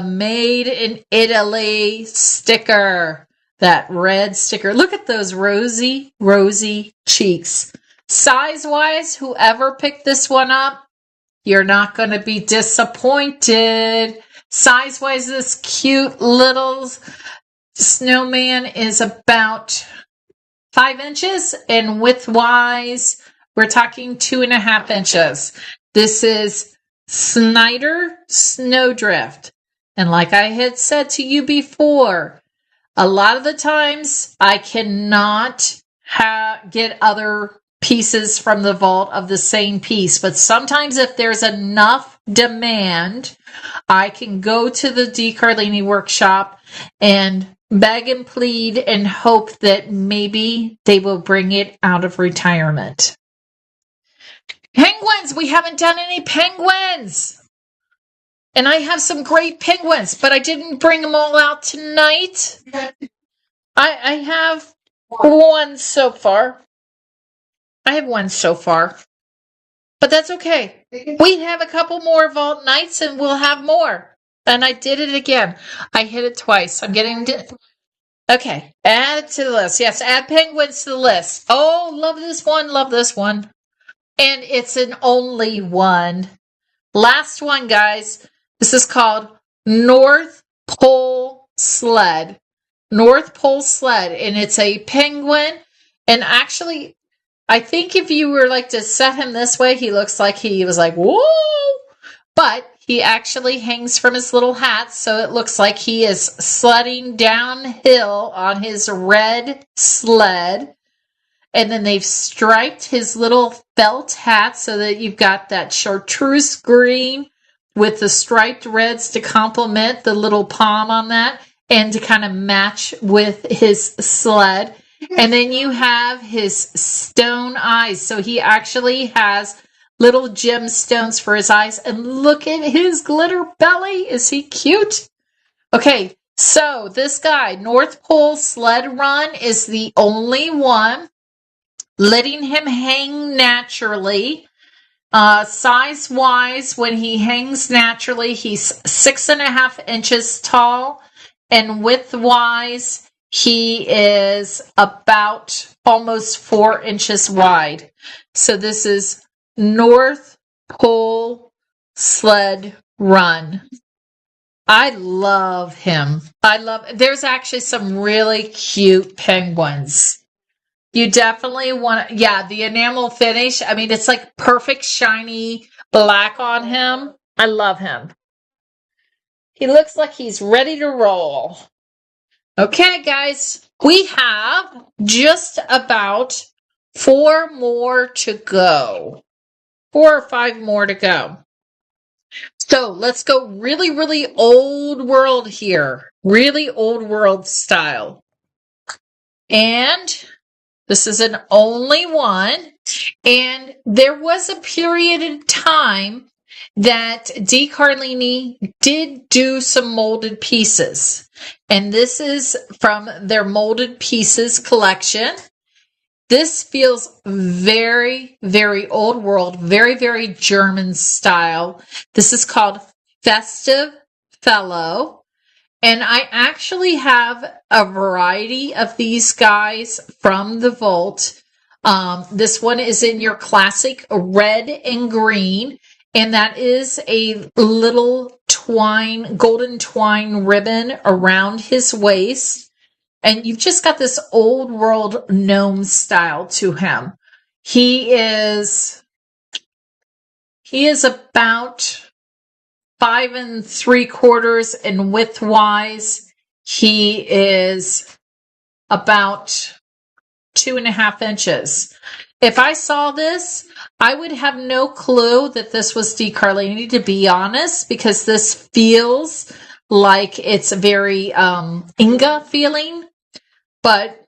Made in Italy sticker. That red sticker. Look at those rosy cheeks. Size-wise, whoever picked this one up, you're not going to be disappointed. Size-wise, this cute little snowman is about 5 inches, and width-wise, we're talking 2.5 inches. This is Snyder Snowdrift. And like I had said to you before, a lot of the times I cannot get other pieces from the vault of the same piece, but sometimes if there's enough demand, I can go to the D. Carlini workshop and beg and plead and hope that maybe they will bring it out of retirement. Penguins! We haven't done any penguins! And I have some great penguins, but I didn't bring them all out tonight. I have one so far. But that's okay. We have a couple more vault nights and we'll have more. And I did it again. I hit it twice. I'm getting to... Okay, add it to the list. Yes, add penguins to the list. Oh, love this one. And it's an only one. Last one, guys. This is called North Pole Sled. North Pole Sled. And it's a penguin. And actually, I think if you were like to set him this way, he looks like he was like, whoa! But he actually hangs from his little hat, so it looks like he is sledding downhill on his red sled. And then they've striped his little felt hat so that you've got that chartreuse green with the striped reds to complement the little palm on that and to kind of match with his sled. And then you have his stone eyes. So he actually has little gemstones for his eyes. And look at his glitter belly. Is he cute? Okay, so this guy, North Pole Sled Run, is the only one letting him hang naturally. Size-wise, when he hangs naturally, he's 6.5 inches tall, and width-wise, he is about almost 4 inches wide. So this is North Pole Sled Run. I love him. There's actually some really cute penguins. You definitely want to, yeah, the enamel finish. I mean, it's like perfect shiny black on him. I love him. He looks like he's ready to roll. Okay, guys, we have just about 4 more to go. 4 or 5 more to go. So let's go really, really old world here. Really old world style. And this is an only one. And there was a period in time that D. Carlini did do some molded pieces. And this is from their molded pieces collection. This feels very, very old world, very, very German style. This is called Festive Fellow. And I actually have a variety of these guys from the vault. This one is in your classic red and green. And that is a little golden twine ribbon around his waist. And you've just got this old world gnome style to him. He is about 5 3/4, and width-wise, he is about 2.5 inches. If I saw this, I would have no clue that this was D. Carlini, to be honest, because this feels like it's a very Inga feeling. But,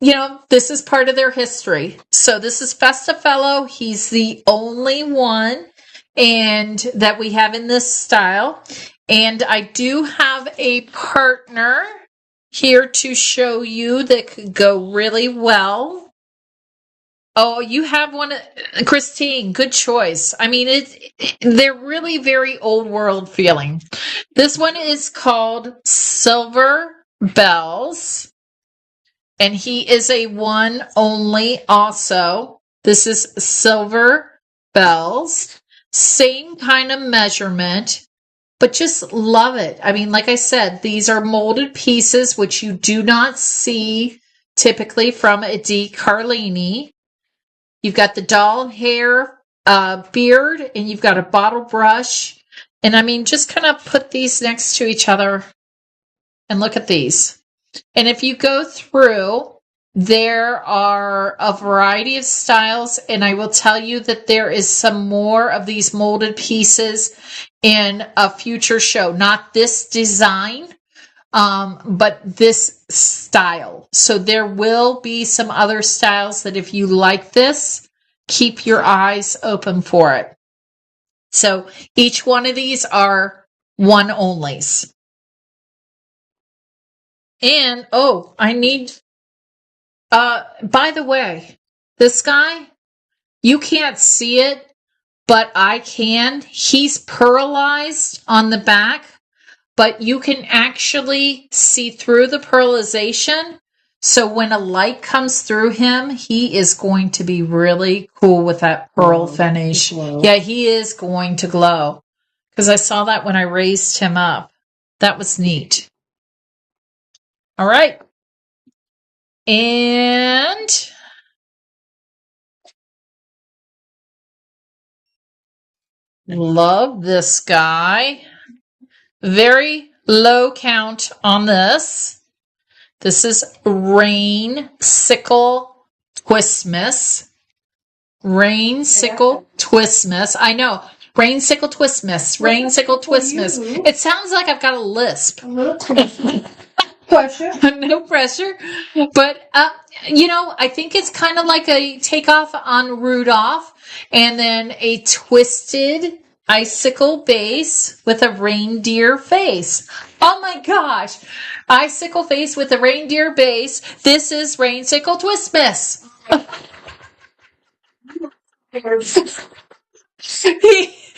you know, this is part of their history. So this is Festive Fellow. He's the only one and that we have in this style. And I do have a partner here to show you that could go really well. Oh, you have one, Christine. Good choice. I mean, they're really very old world feeling. This one is called Silver Bells. And he is a one only also. This is Silver Bells. Same kind of measurement, but just love it. I mean, like I said, these are molded pieces, which you do not see typically from a D. Carlini. You've got the doll hair beard, and you've got a bottle brush. And I mean, just kind of put these next to each other and look at these. And if you go through, there are a variety of styles, and I will tell you that there is some more of these molded pieces in a future show. Not this design, but this style. So there will be some other styles that if you like this, keep your eyes open for it. So each one of these are one onlys. And, oh, I need, by the way, this guy, you can't see it, but I can. He's pearlized on the back, but you can actually see through the pearlization. So when a light comes through him, he is going to be really cool with that pearl finish. Yeah, he is going to glow. Because I saw that when I raised him up. That was neat. All right. And love this guy. Very low count on this. This is Rain Sickle Twistmas. Rain Sickle Twistmas. I know. Rain Sickle Twistmas. Rain Sickle Twistmas. It sounds like I've got a lisp. Pressure. No pressure. But, I think it's kind of like a takeoff on Rudolph, and then a twisted icicle base with a reindeer face. Oh my gosh. Icicle face with a reindeer base. This is Rainsicle Twistmas.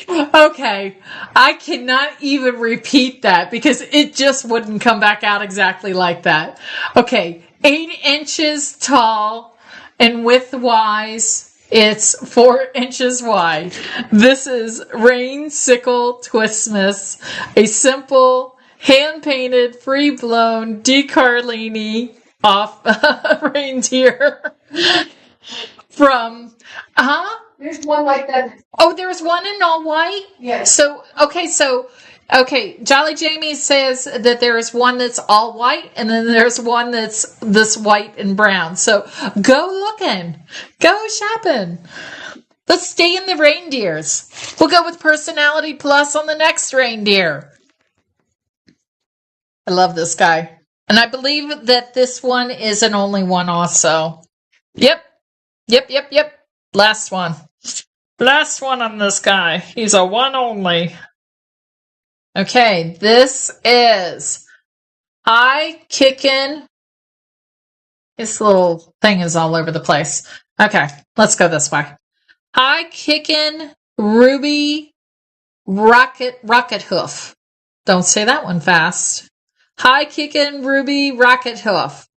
Okay, I cannot even repeat that because it just wouldn't come back out exactly like that. Okay, 8 inches tall and width-wise, it's 4 inches wide. This is Rainsicle Twistmas, a simple, hand-painted, free-blown Carlini off reindeer from, There's one like that. Oh, there's one in all white? Yes. So, Jolly Jamie says that there is one that's all white, and then there's one that's this white and brown. So, go looking. Go shopping. Let's stay in the reindeers. We'll go with Personality Plus on the next reindeer. I love this guy. And I believe that this one is an only one also. Yep. Last one. Last one on this guy. He's a one only. Okay, this is High Kickin'. This little thing is all over the place. Okay, let's go this way. High Kickin' Ruby Rocket Hoof. Don't say that one fast. High Kickin' Ruby Rocket Hoof.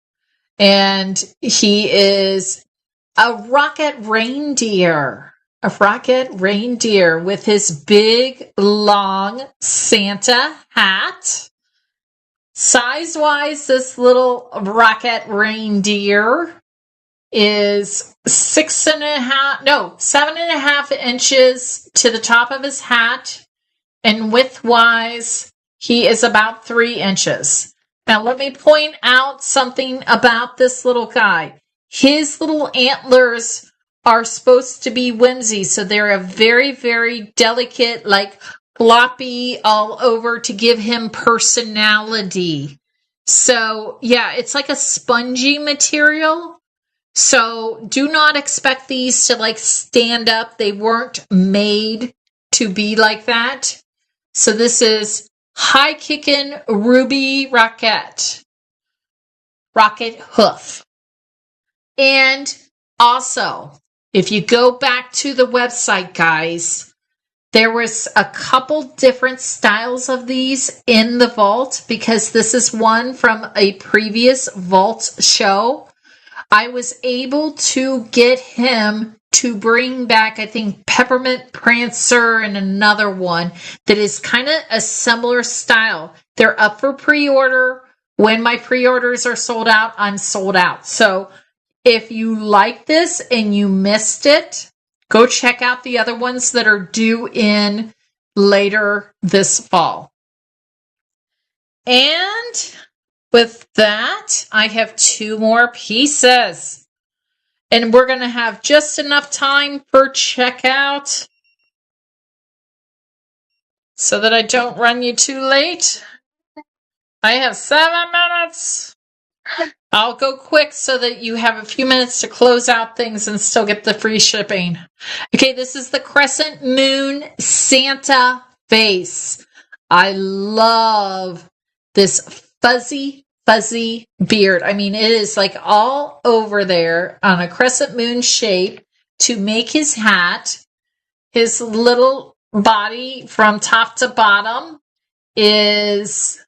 And he is a rocket reindeer. A rocket reindeer with his big, long Santa hat. Size-wise, this little rocket reindeer is 7.5 inches to the top of his hat. And width-wise, he is about 3 inches. Now, let me point out something about this little guy. His little antlers are supposed to be whimsy, so they're a very, very delicate, like floppy all over to give him personality. So, yeah, it's like a spongy material. So, do not expect these to like stand up. They weren't made to be like that. So, this is High Kickin' Ruby Rocket Hoof. And also, if you go back to the website, guys, there was a couple different styles of these in the vault because this is one from a previous vault show. I was able to get him to bring back, I think, Peppermint Prancer and another one that is kind of a similar style. They're up for pre-order. When my pre-orders are sold out, I'm sold out. So if you like this and you missed it, go check out the other ones that are due in later this fall. And with that, I have 2 more pieces. And we're going to have just enough time for checkout so that I don't run you too late. I have 7 minutes. I'll go quick so that you have a few minutes to close out things and still get the free shipping. Okay, this is the Crescent Moon Santa face. I love this fuzzy beard. I mean, it is like all over there on a crescent moon shape to make his hat. His little body from top to bottom is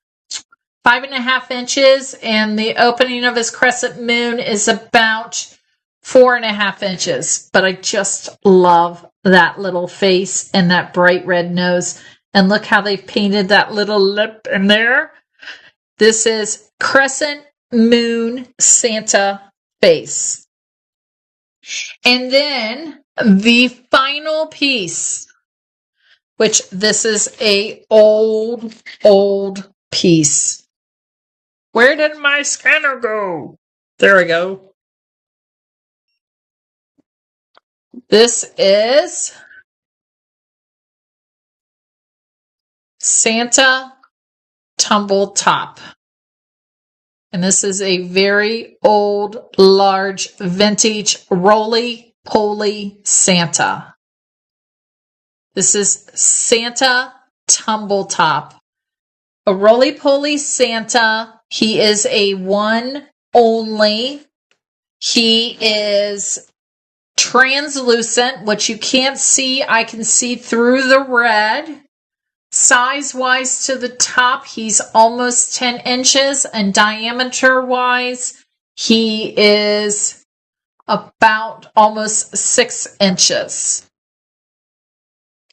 5.5 inches, and the opening of his crescent moon is about 4.5 inches. But I just love that little face and that bright red nose. And look how they've painted that little lip in there. This is Crescent Moon Santa face. And then the final piece, which this is a old piece. Where did my scanner go? There we go. This is Santa Tumble Top. And this is a very old, large, vintage roly-poly Santa. This is Santa Tumbletop. A roly-poly Santa. He is a one only. He is translucent, which you can't see. I can see through the red. Size-wise to the top, he's almost 10 inches, and diameter-wise, he is about almost 6 inches.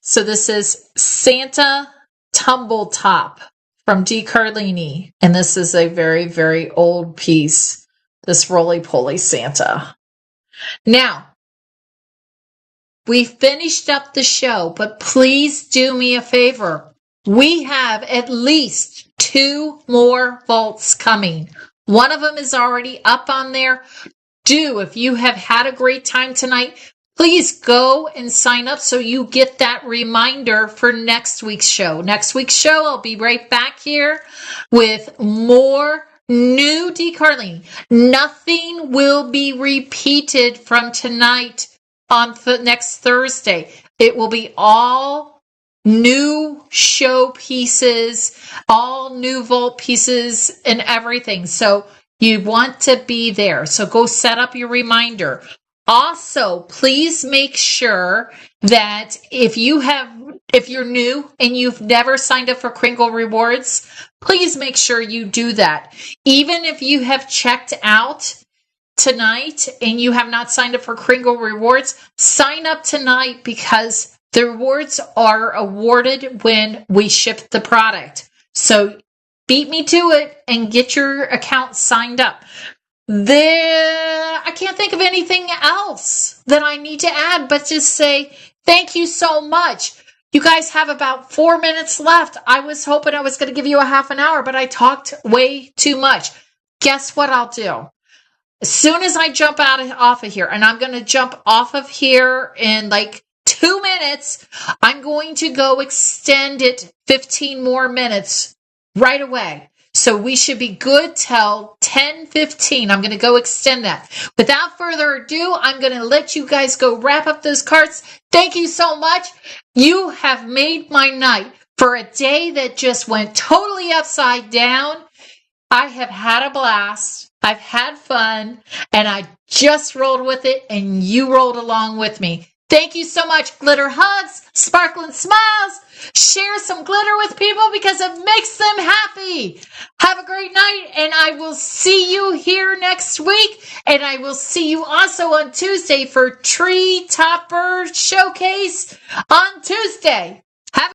So this is Santa Tumbletop from Carlini, and this is a very, very old piece, this roly-poly Santa. Now, we finished up the show, but please do me a favor. We have at least 2 more vaults coming. One of them is already up on there. If you have had a great time tonight, please go and sign up so you get that reminder for next week's show. Next week's show, I'll be right back here with more new Carlini. Nothing will be repeated from tonight on next Thursday. It will be all new show pieces, all new vault pieces and everything. So you want to be there. So go set up your reminder. Also, please make sure that if you're new and you've never signed up for Kringle Rewards, please make sure you do that. Even if you have checked out tonight and you have not signed up for Kringle Rewards, sign up tonight because the rewards are awarded when we ship the product. So beat me to it and get your account signed up. I can't think of anything else that I need to add, but just say thank you so much. You guys have about 4 minutes left. I was hoping I was going to give you a half an hour, but I talked way too much. Guess what I'll do? As soon as I jump off of here, and I'm going to jump off of here in like 2 minutes, I'm going to go extend it 15 more minutes right away. So we should be good till 10:15. I'm going to go extend that. Without further ado, I'm going to let you guys go wrap up those carts. Thank you so much. You have made my night for a day that just went totally upside down. I have had a blast. I've had fun, and I just rolled with it, and you rolled along with me. Thank you so much. Glitter hugs, sparkling smiles. Share some glitter with people because it makes them happy. Have a great night, and I will see you here next week. And I will see you also on Tuesday for Tree Topper Showcase on Tuesday.